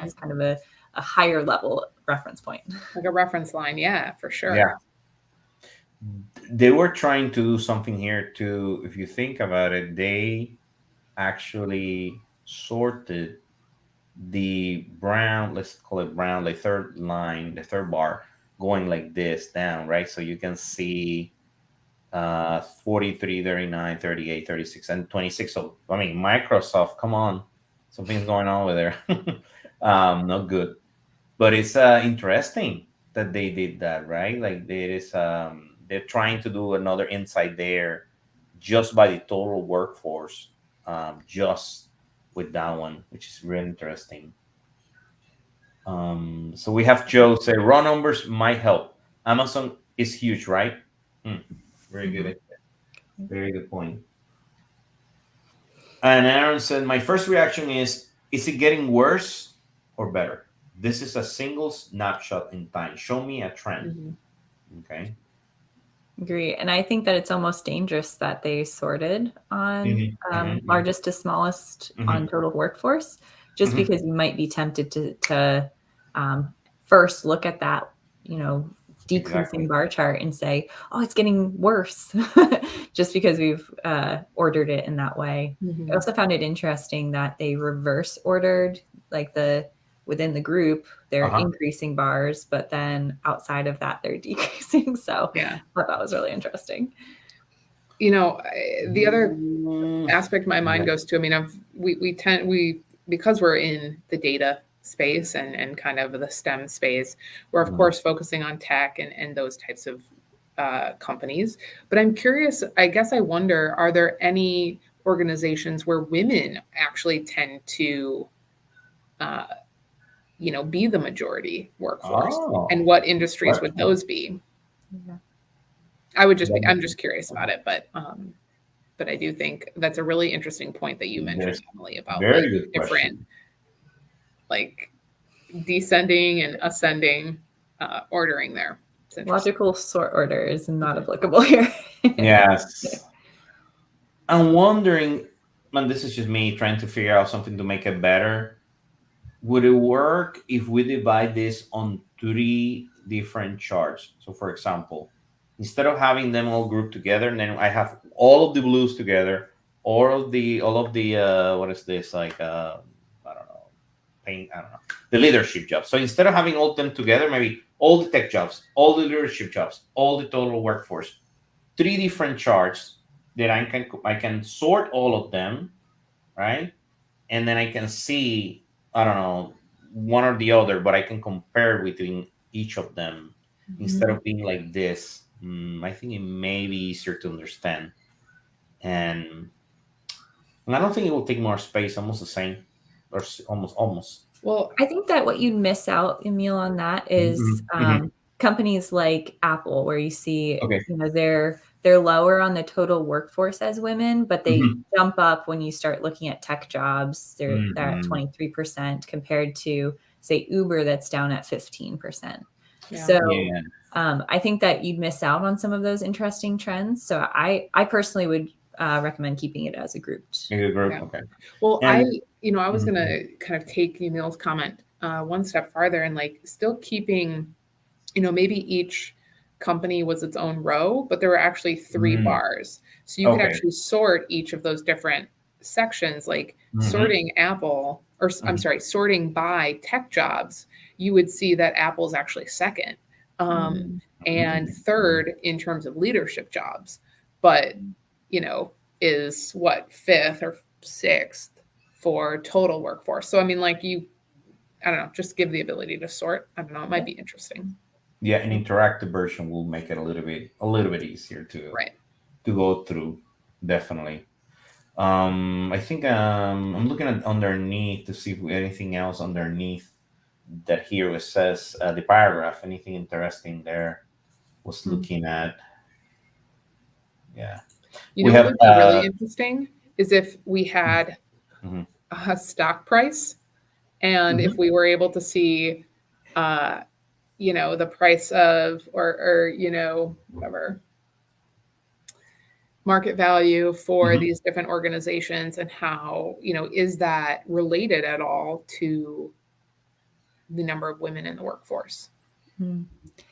as kind of a higher level reference point. Like a reference line. Yeah, for sure. Yeah. They were trying to do something here too. If you think about it, they actually sorted the brown, let's call it brown, the third line, the third bar going like this down, right? So you can see 43, 39, 38, 36, and 26. So, I mean, Microsoft, come on. Something's going on over there. Not good. But it's interesting that they did that, right? Like they're trying to do another insight there just by the total workforce, just with that one, which is really interesting. So we have Joe say raw numbers might help. Amazon is huge, right? Very good. Very good point. And Aaron said, my first reaction is it getting worse or better? This is a single snapshot in time. Show me a trend. Okay. Agree. And I think that it's almost dangerous that they sorted on largest to smallest on total workforce, just because you might be tempted to first look at that, decreasing bar chart and say, oh, it's getting worse just because we've ordered it in that way. I also found it interesting that they reverse ordered like within the group, they're increasing bars, but then outside of that, they're decreasing. So I thought that was really interesting. The other aspect my mind goes to, I mean, because we're in the data space and kind of the STEM space, we're of course focusing on tech and those types of companies. But I'm curious, I guess I wonder, are there any organizations where women actually tend to be the majority workforce, and what industries would those be? I'm just curious about it, but I do think that's a really interesting point that you mentioned, Emily, about different, like descending and ascending ordering there. Logical sort order is not applicable here. Yes. I'm wondering, and this is just me trying to figure out something to make it better. Would it work if we divide this on 3 different charts? So for example, instead of having them all grouped together, and then I have all of the blues together, all of the what is this, like I don't know, the leadership jobs. So instead of having all of them together, maybe all the tech jobs, all the leadership jobs, all the total workforce, 3 different charts that I can sort all of them, right? And then I can see, I don't know, one or the other, but I can compare between each of them instead of being like this. I think it may be easier to understand. And I don't think it will take more space, almost the same, or almost. Well, I think that what you'd miss out, Yamil, on that is companies like Apple, where you see, they're lower on the total workforce as women, but they jump up when you start looking at tech jobs. They're at 23% compared to, say, Uber, that's down at 15%. Yeah. So I think that you'd miss out on some of those interesting trends. So I personally would recommend keeping it as a group. Okay. Well, I was going to kind of take Yamil's comment one step farther and like still keeping, maybe each company was its own row, but there were actually 3 bars. So you could actually sort each of those different sections, like sorting Apple, or I'm sorry, sorting by tech jobs, you would see that Apple's actually second and third in terms of leadership jobs, but, is what, 5th or 6th for total workforce. So, I mean, like I don't know, just give the ability to sort. I don't know, it might be interesting. Yeah, an interactive version will make it a little bit easier to go through. Definitely. I think I'm looking at underneath to see if anything else underneath that here it says the paragraph. Anything interesting there? Was looking at. Yeah. What would be really interesting is if we had a stock price, and if we were able to see the price of or whatever, market value for these different organizations, and how, is that related at all to the number of women in the workforce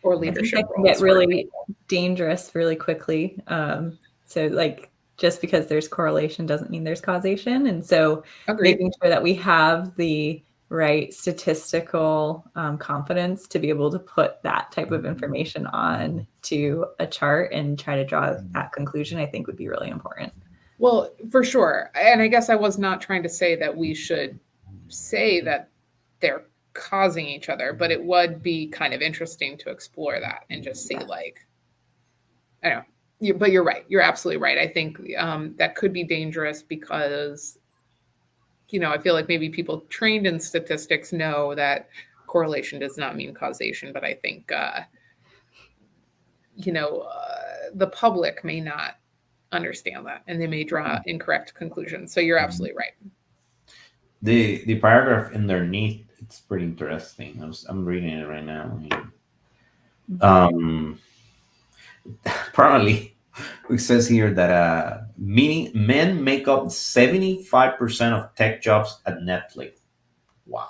or leadership I think that can roles? get really dangerous really quickly. So like, just because there's correlation doesn't mean there's causation. And so making sure that we have the right statistical confidence to be able to put that type of information on to a chart and try to draw that conclusion, I think would be really important. Well, for sure. And I guess I was not trying to say that we should say that they're causing each other, but it would be kind of interesting to explore that and just see, like, I don't know. But you're right. You're absolutely right. I think that could be dangerous because, I feel like maybe people trained in statistics know that correlation does not mean causation. But I think, the public may not understand that, and they may draw incorrect conclusions. So you're absolutely right. The paragraph underneath, it's pretty interesting. I'm reading it right now. Apparently, it says here that men make up 75% of tech jobs at Netflix. Wow.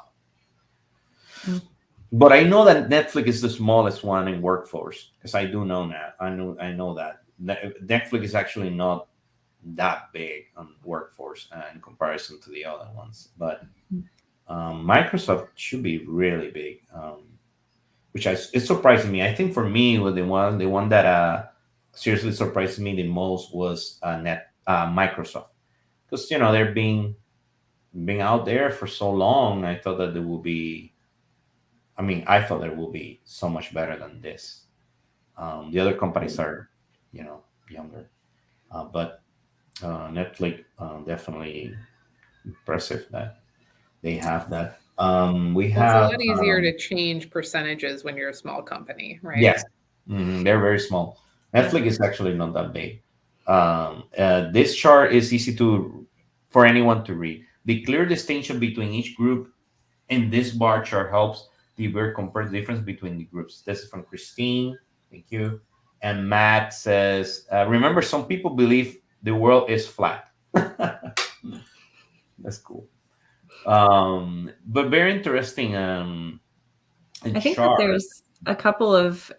But I know that Netflix is the smallest one in workforce, because I do know that. I know that Netflix is actually not that big on workforce in comparison to the other ones. But Microsoft should be really big, which it's surprising me. I think for me, the one that seriously surprised me the most was Microsoft, because they're being out there for so long. I thought that there will be. I thought there will be so much better than this. The other companies are, younger, but Netflix definitely impressive that they have that. We have. It's a lot easier to change percentages when you're a small company, right? Yes, they're very small. Netflix is actually not that big. This chart is easy for anyone to read. The clear distinction between each group in this bar chart helps compare the difference between the groups. This is from Christine. Thank you. And Matt says, remember, some people believe the world is flat. That's cool. But very interesting. I think that there's a couple of,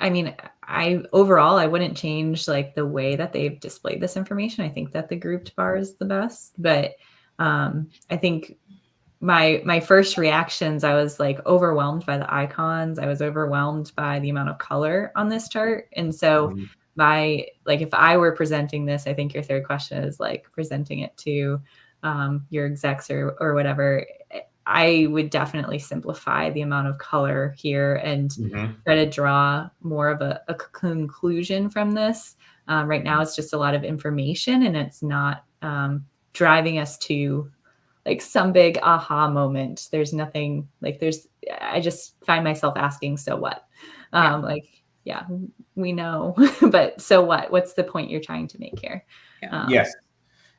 overall, I wouldn't change like the way that they've displayed this information. I think that the grouped bar is the best, but I think my first reactions, I was like overwhelmed by the icons. I was overwhelmed by the amount of color on this chart. And so if I were presenting this, I think your third question is like presenting it to your execs or whatever. I would definitely simplify the amount of color here and try to draw more of a conclusion from this. Right now, it's just a lot of information, and it's not driving us to like some big aha moment. There's nothing I just find myself asking, so what? Yeah, we know, but so what? What's the point you're trying to make here? Yes,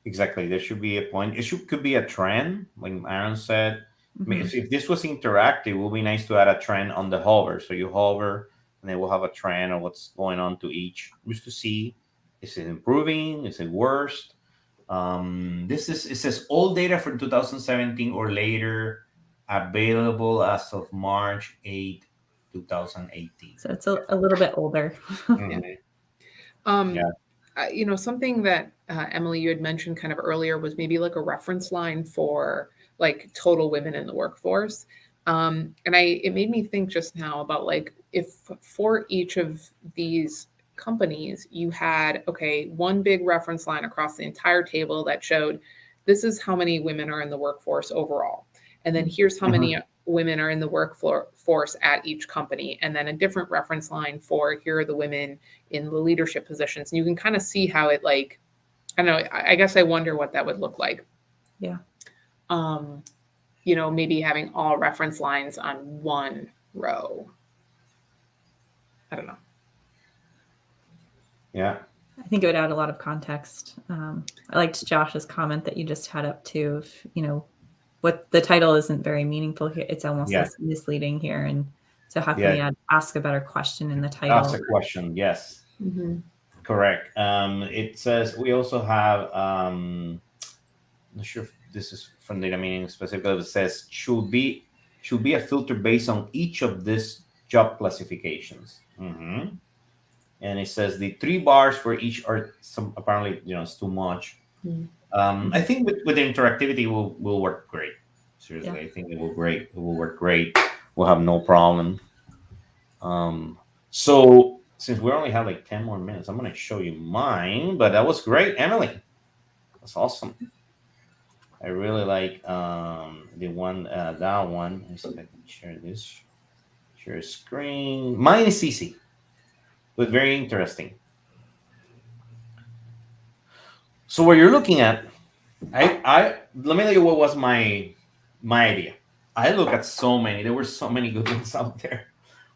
exactly. There should be a point. Could be a trend, like Aaron said. If this was interactive, it would be nice to add a trend on the hover. So you hover, and then we'll have a trend of what's going on to each, just to see, is it improving? Is it worse? It says all data from 2017 or later available as of March 8, 2018. So it's a little bit older. Something that Emily, you had mentioned kind of earlier was maybe like a reference line for like total women in the workforce. And it made me think just now about like, if for each of these companies you had one big reference line across the entire table that showed this is how many women are in the workforce overall, and then here's how many women are in the workforce at each company, and then a different reference line for here are the women in the leadership positions, and you can kind of see how it, like, I don't know, I guess I wonder what that would look like. Maybe having all reference lines on one row. I don't know. Yeah. I think it would add a lot of context. I liked Josh's comment that you just had up to, what the title isn't very meaningful here. It's almost misleading here. And so how can we ask a better question in the title? Ask a question, yes. Correct. It says we also have. Not sure if this is from data meaning specifically. It says should be a filter based on each of these job classifications. And it says the 3 bars for each are some apparently it's too much. I think with the interactivity will work great. Seriously, Yeah. I think it will great. It will work great. We'll have no problem. So since we only have like 10 more minutes, I'm gonna show you mine. But that was great, Emily. That's awesome. I really like the one that one. Let me see if I can share this. Share screen. Mine is easy, but very interesting. So what you're looking at, I let me tell you what was my idea. I look at so many. There were so many good ones out there,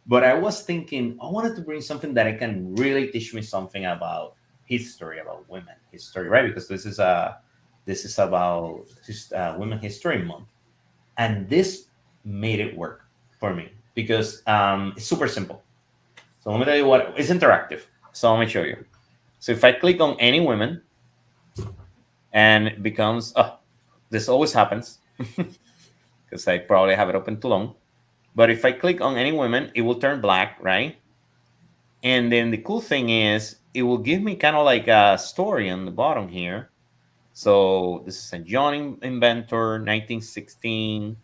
but I was thinking I wanted to bring something that I can really teach me something about history, about women history, right? Because this is about Women History Month, and this made it work for me because it's super simple. So let me tell you what it's interactive. So let me show you. So if I click on any women, and it becomes this always happens because I probably have it open too long. But if I click on any women, it will turn black, right? And then the cool thing is it will give me kind of like a story on the bottom here. So this is a John inventor, 1916,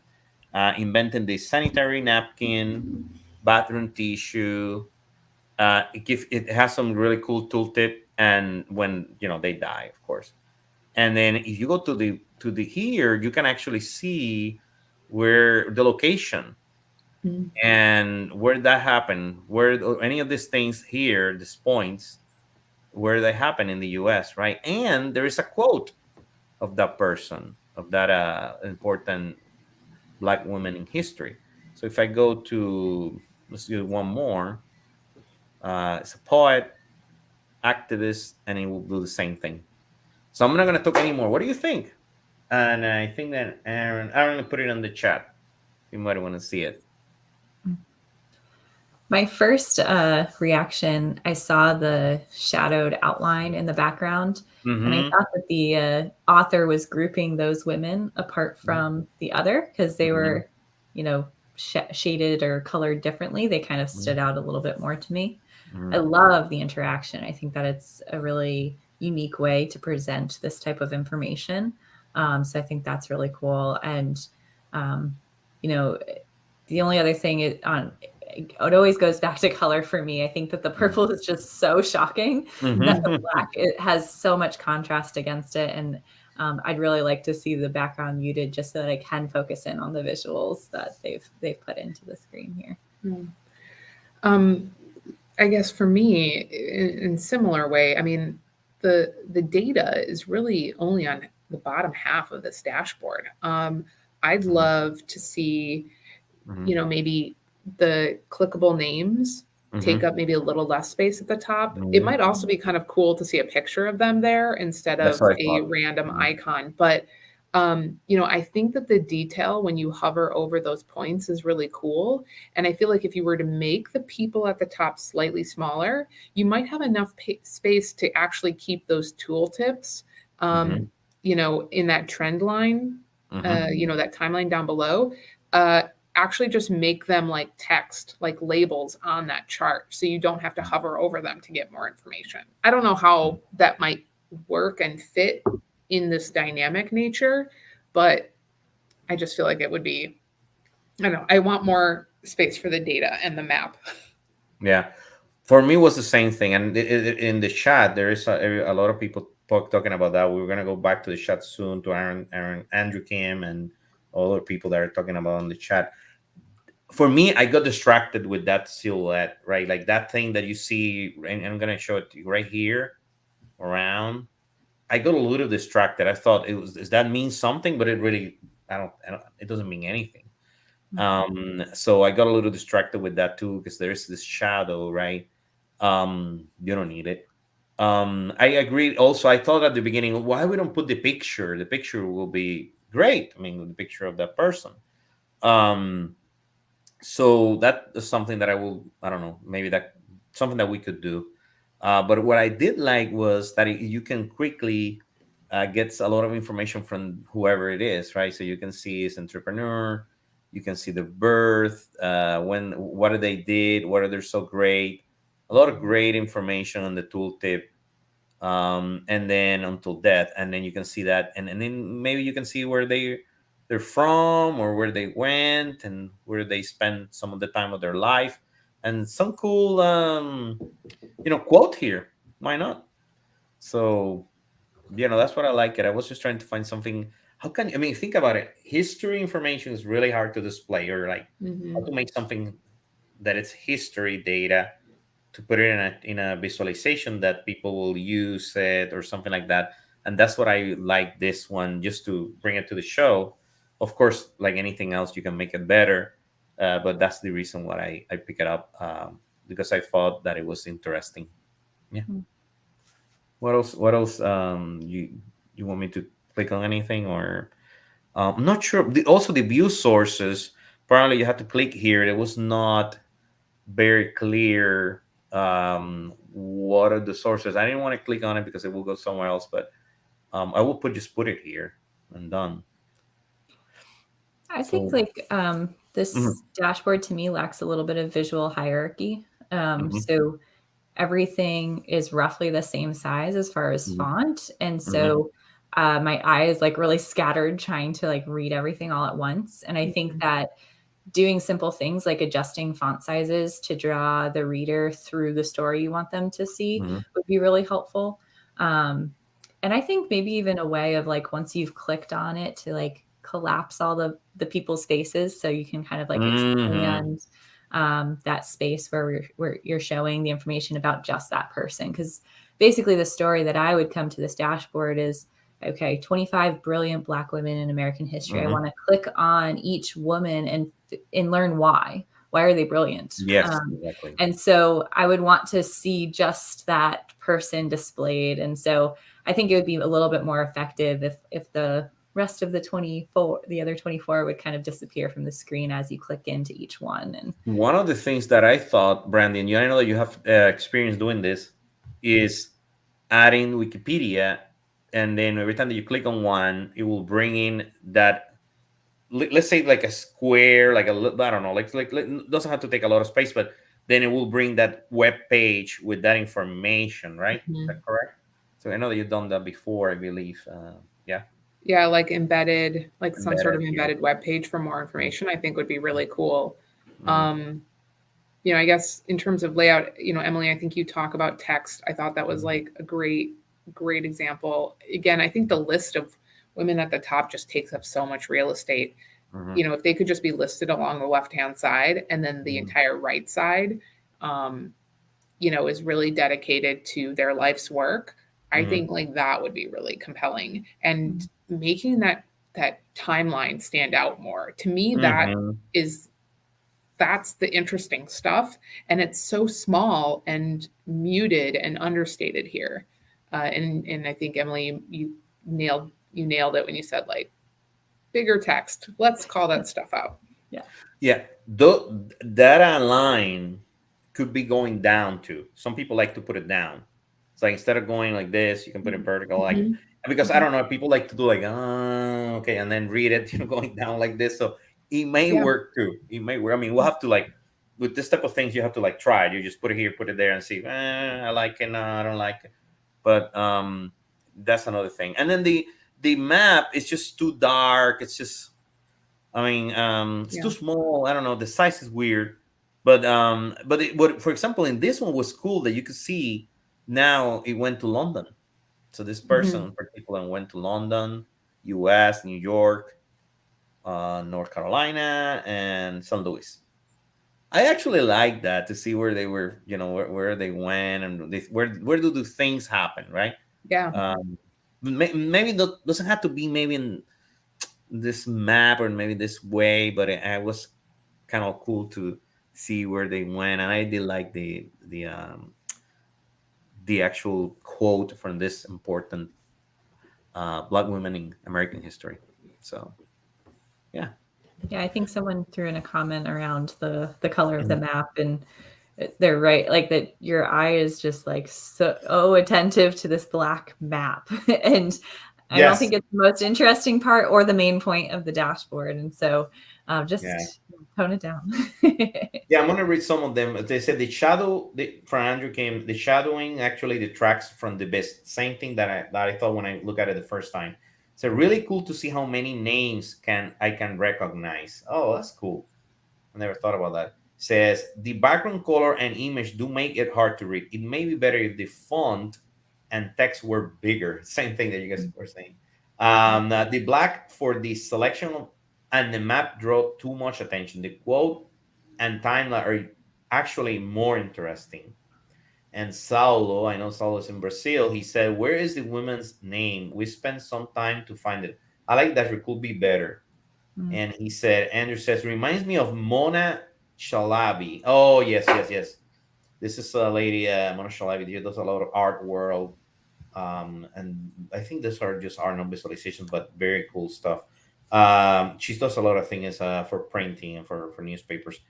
invented the sanitary napkin, bathroom tissue. It has some really cool tooltip, and when they die, of course. And then if you go to the here, you can actually see where the location and where that happened, where any of these things here, these points, where they happen in the US, right? And there is a quote of that person, of that important Black woman in history. So if I go to, let's do one more, it's a poet, activist, and it will do the same thing. So I'm not going to talk anymore. What do you think? And I think that Aaron will put it on the chat. You might want to see it. My first reaction, I saw the shadowed outline in the background, and I thought that the author was grouping those women apart from the other because they were, shaded or colored differently. They kind of stood out a little bit more to me. I love the interaction. I think that it's a really unique way to present this type of information. So I think that's really cool. And, the only other thing is it always goes back to color for me. I think that the purple is just so shocking that the black, it has so much contrast against it. And I'd really like to see the background muted just so that I can focus in on the visuals that they've put into the screen here. I guess for me, in similar way, I mean, the data is really only on the bottom half of this dashboard. I'd love to see, maybe the clickable names take up maybe a little less space at the top. It might also be kind of cool to see a picture of them there instead of a random icon. But, I think that the detail when you hover over those points is really cool. And I feel like if you were to make the people at the top slightly smaller, you might have enough space to actually keep those tooltips, in that trend line, that timeline down below. Actually just make them like text, like labels on that chart. So you don't have to hover over them to get more information. I don't know how that might work and fit in this dynamic nature, but I just feel like it would be, I don't know, I want more space for the data and the map. Yeah. For me, it was the same thing. And in the chat, there is a lot of people talking about that. We're going to go back to the chat soon to Aaron, Andrew Kim, and other people that are talking about on the chat. For me, I got distracted with that silhouette, right? Like that thing that you see, and I'm going to show it to you right here around. I got a little distracted. I thought does that mean something? But it really, I don't it doesn't mean anything. So I got a little distracted with that too, because there's this shadow, right? You don't need it. I agree. Also, I thought at the beginning, why we don't put the picture? The picture will be great. I mean, the picture of that person. So that is something that I don't know, maybe that something that we could do. But what I did like was that you can quickly get a lot of information from whoever it is, right? So you can see his entrepreneur, you can see the birth, when, what they did, what are they so great, a lot of great information on the tooltip, and then until death, and then you can see that, and then maybe you can see where they're from or where they went and where they spent some of the time of their life, and some cool quote here. Why not? So that's what I like it. I was just trying to find something. How can, I mean, think about it, history information is really hard to display, or like how Hmm. to make something that it's history data, to put it in a visualization that people will use it or something like that. And that's what I like this one, just to bring it to the show. Of course, like anything else, you can make it better, but that's the reason why I pick it up, because I thought that it was interesting. Yeah. Mm. What else you want me to click on anything, or I'm not sure. Also the view sources, apparently you have to click here. It was not very clear, what are the sources. I didn't want to click on it because it will go somewhere else, but I will just put it here and done. I think So like mhm, this dashboard to me lacks a little bit of visual hierarchy. mhm, So everything is roughly the same size as far as mhm, font, and mhm, so my eye is like really scattered trying to like read everything all at once. And I think that doing simple things like adjusting font sizes to draw the reader through the story you want them to see mhm, would be really helpful. Um, and I think maybe even a way of like once you've clicked on it to like collapse all the people's faces so you can kind of like mhm, expand that space where you're showing the information about just that person. Because basically the story that I would come to this dashboard is, okay, 25 brilliant Black women in American history. I mhm. want to click on each woman and learn why. Why are they brilliant? Yes, exactly. And so I would want to see just that person displayed. And so I think it would be a little bit more effective if the rest of the other 24 would kind of disappear from the screen as you click into each one. And One of the things that I thought, Brandon, I know that you have experience doing this, is adding Wikipedia, and then every time that you click on one, it will bring in that, let's say like a square, like I don't know, doesn't have to take a lot of space, but then it will bring that web page with that information, right? Is that Hmm. correct? So I know that you've done that before, I believe. Yeah, Yeah, like embedded, like some sort embedded. of Yeah. embedded web page for more information, I think would be really cool. Mhm, Um, I guess in terms of layout, Emily, I think you talk about text. I thought that was mhm, like a great example. Again, I think the list of women at the top just takes up so much real estate. mhm, If they could just be listed along the left-hand side, and then the mhm, entire right side, um, is really dedicated to their life's work, I mhm, think like that would be really compelling. And making that timeline stand out more. To me, mhm. is that's the interesting stuff, and it's so small and muted and understated here. And I think Emily, you nailed it when you said like bigger text. Let's call that stuff out. yeah. Yeah, that line could be going down too. Some people like to put it down. It's like instead of going like this, you can put it vertical. Like, Mm-hmm. because I don't know, people like to do like, oh, okay, and then read it, going down like this. So it may Yeah. work too. It may work. I mean, we'll have to like, with this type of things, you have to like try it. You just put it here, put it there, and see. I like it. No, I don't like it. But that's another thing. And then the map is just too dark. It's just, I mean, it's too Yeah. small. I don't know. The size is weird, but for example, in this one was cool that you could see now it went to London. So this person Mm-hmm. in particular went to London, U.S., New York, North Carolina, and St. Louis. I actually like that, to see where they were, where they went, and where do the things happen, right? Yeah. Um, maybe that doesn't have to be maybe in this map or maybe this way, but it was kind of cool to see where they went, and I did like the actual quote from this important Black women in American history. So yeah. Yeah, I think someone threw in a comment around the color of the Mhm. map, and they're right. Like that your eye is just like so attentive to this black map. And I don't Yes. think it's the most interesting part or the main point of the dashboard. And so Yeah. just tone it down. Yeah, I'm gonna read some of them. They said from Andrew came the shadowing actually detracts from the best. Same thing that I thought when I look at it the first time. So really cool to see how many names I can recognize. Oh, that's cool. I never thought about that. Says the background color and image do make it hard to read. It may be better if the font and text were bigger. Same thing that you guys were saying. The black for the selection and the map draw too much attention. The quote and timeline are actually more interesting. And Saulo, I know Saulo's in Brazil. He said, "Where is the woman's name? We spent some time to find it. I like that. It could be better." And he said, Andrew says, reminds me of Mona Shalabi. Oh, yes, yes, yes. This is a lady, Mona Shalabi. She does a lot of art world. And I think these are just art, not visualizations, but very cool stuff. She does a lot of things for printing and for newspapers.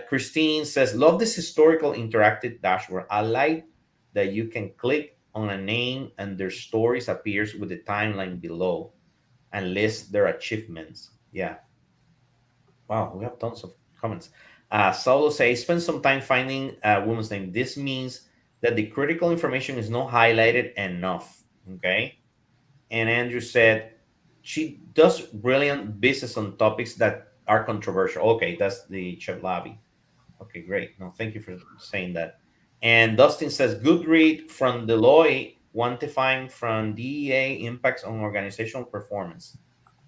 Christine says, love this historical interactive dashboard. I like that you can click on a name and their stories appears with the timeline below and list their achievements. Yeah. Wow, we have tons of comments. Saulo says, spend some time finding a woman's name. This means that the critical information is not highlighted enough. Okay. And Andrew said, she does brilliant business on topics that are controversial. Okay, that's the Chef Lobby. Okay, great. No, thank you for saying that. And Dustin says, good read from Deloitte, quantifying from DEA impacts on organizational performance.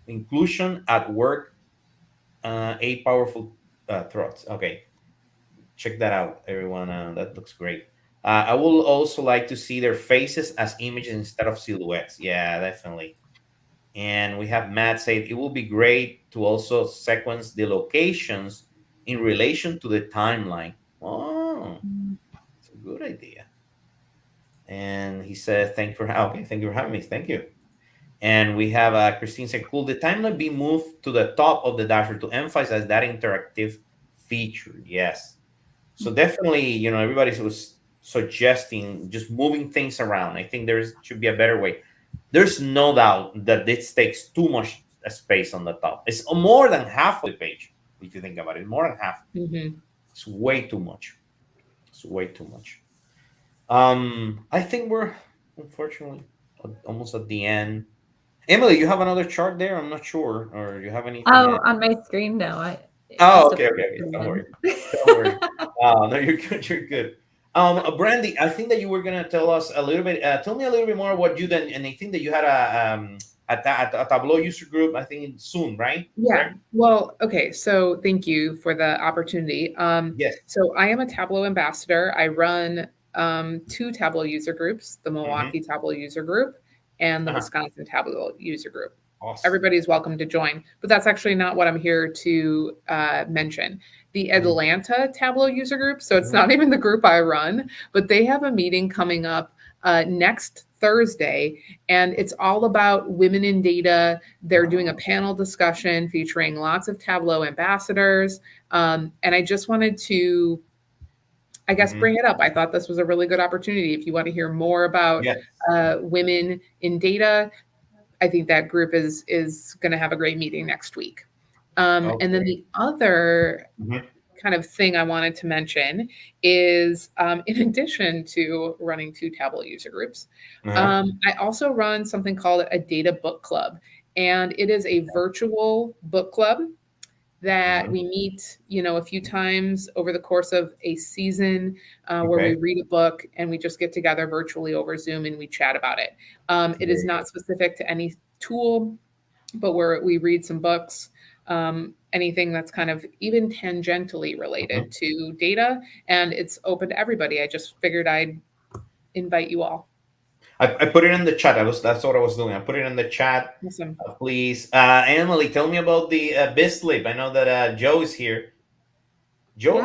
Inclusion at work, 8 powerful thoughts. Okay, check that out, everyone. That looks great. I will also like to see their faces as images instead of silhouettes. Yeah, definitely. And we have Matt say it will be great to also sequence the locations in relation to the timeline. Oh, it's a good idea. And he said, thank you for having me. Thank you. And we have Christine said, could the timeline be moved to the top of the dashboard to emphasize that interactive feature? Yes. So definitely, everybody was suggesting just moving things around. I think should be a better way. There's no doubt that this takes too much space on the top. It's more than half of the page, if you think about it. More than half. Mm-hmm. It's way too much. It's way too much. I think we're unfortunately almost at the end. Emily, you have another chart there? I'm not sure. Or you have anything Oh, else? on my screen now. Oh, okay. Don't worry. Don't worry. No, you're good. You're good. Brandi, I think that you were gonna tell us a little bit. Tell me a little bit more what you done, and I think that you had a Tableau user group. I think soon, right? Yeah. Correct? Well, okay. So thank you for the opportunity. Yes. So I am a Tableau ambassador. I run 2 Tableau user groups, the Milwaukee Tableau user group and the Wisconsin Tableau user group. Awesome. Everybody's welcome to join, but that's actually not what I'm here to mention. The Atlanta Tableau user group, so it's not even the group I run, but they have a meeting coming up next Thursday, and it's all about women in data. They're doing a panel discussion featuring lots of Tableau ambassadors, and I just wanted to, I guess, bring it up. I thought this was a really good opportunity. If you want to hear more about women in data, I think that group is going to have a great meeting next week. And then the other kind of thing I wanted to mention is, in addition to running 2 Tableau user groups, I also run something called a data book club. And it is a virtual book club that we meet, a few times over the course of a season, where we read a book and we just get together virtually over Zoom and we chat about it. It is not specific to any tool, but we read some books, anything that's kind of even tangentially related to data, and it's open to everybody. I just figured I'd invite you all. I put it in the chat. That's what I was doing. I put it in the chat. Awesome. Please, Emily, tell me about the Vizlib. I know that Joe is here. Joe?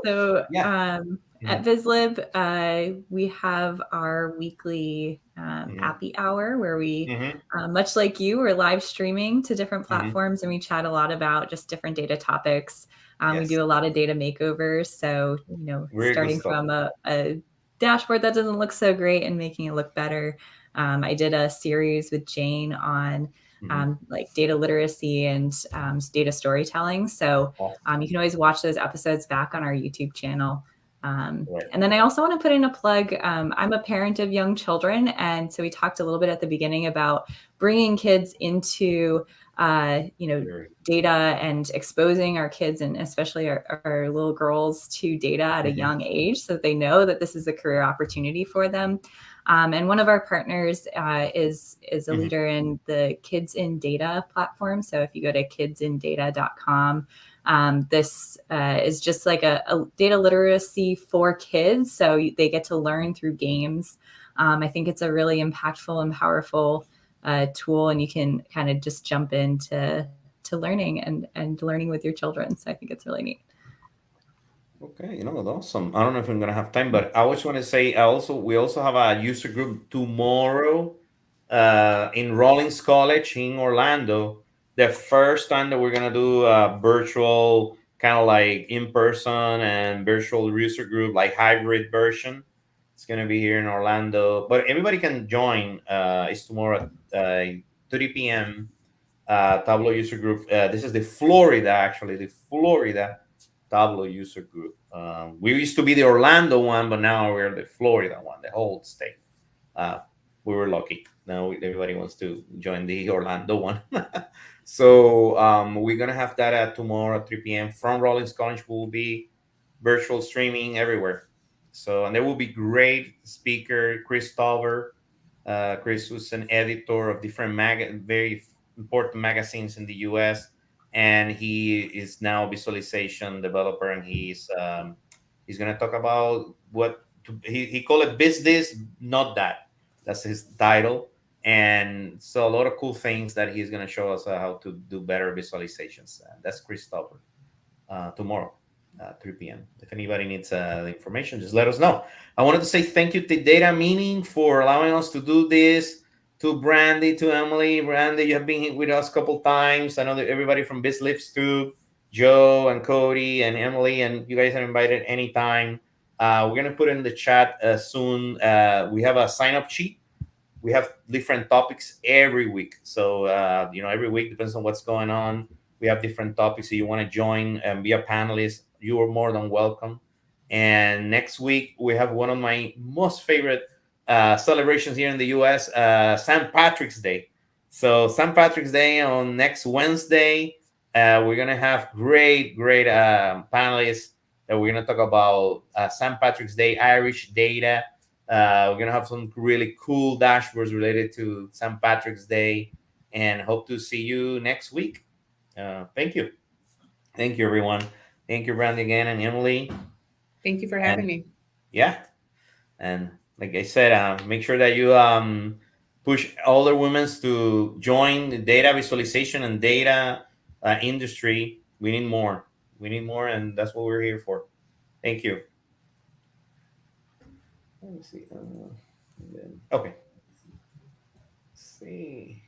So at Vizlib, we have our weekly happy hour where we, much like you, we're live streaming to different platforms and we chat a lot about just different data topics. We Yes, do a lot of data makeovers. So, very good starting stuff. from a dashboard that doesn't look so great and making it look better. I did a series with Jane on like data literacy and data storytelling. So you can always watch those episodes back on our YouTube channel. Right. And then I also want to put in a plug. I'm a parent of young children. And so we talked a little bit at the beginning about bringing kids into, data and exposing our kids and especially our little girls to data at a young age so that they know that this is a career opportunity for them. And one of our partners is a leader in the Kids in Data platform. So if you go to kidsindata.com, this is just like a data literacy for kids. So they get to learn through games. I think it's a really impactful and powerful tool, and you can kind of just jump into learning and learning with your children. So I think it's really neat. Okay, that's awesome. I don't know if I'm gonna have time, but I just want to say we also have a user group tomorrow in Rollins College in Orlando. The first time that we're gonna do a virtual kind of like in person and virtual user group, like hybrid version. It's gonna be here in Orlando, but everybody can join. It's tomorrow at 3 p.m. Tableau user group. This is the Florida, actually, the Florida Tableau user group. We used to be the Orlando one, but now we're the Florida one, the whole state. Uh, we were lucky. Now everybody wants to join the Orlando one. So we're gonna have that at tomorrow at 3 p.m. from Rollins College. Will be virtual streaming everywhere. So and there will be great speaker Chris Tolver. Chris was an editor of different very important magazines in the U.S. and he is now a visualization developer, and he's going to talk about he called it business, not that. That's his title, and so a lot of cool things that he's going to show us how to do better visualizations. That's Chris Topper tomorrow. 3 p.m. If anybody needs the information, just let us know. I wanted to say thank you to Data Meaning for allowing us to do this. To Brandi, to Emily. Brandi, you have been with us a couple times. I know that everybody from Vizlib too, Joe and Cody and Emily, and you guys are invited anytime. We're going to put in the chat soon. We have a sign up sheet. We have different topics every week. So, every week depends on what's going on. We have different topics. So you want to join and be a panelist, you are more than welcome. And next week, we have one of my most favorite celebrations here in the US, St. Patrick's Day. So, St. Patrick's Day on next Wednesday, we're going to have great panelists that we're going to talk about St. Patrick's Day, Irish data. We're gonna have some really cool dashboards related to St. Patrick's Day, and hope to see you next week. Thank you, everyone. Thank you, Brandi, again, and Emily. Thank you for having me. Yeah, and like I said, make sure that you push other women to join the data visualization and data industry. We need more. We need more, and that's what we're here for. Thank you. Let me see. Okay. Let's see.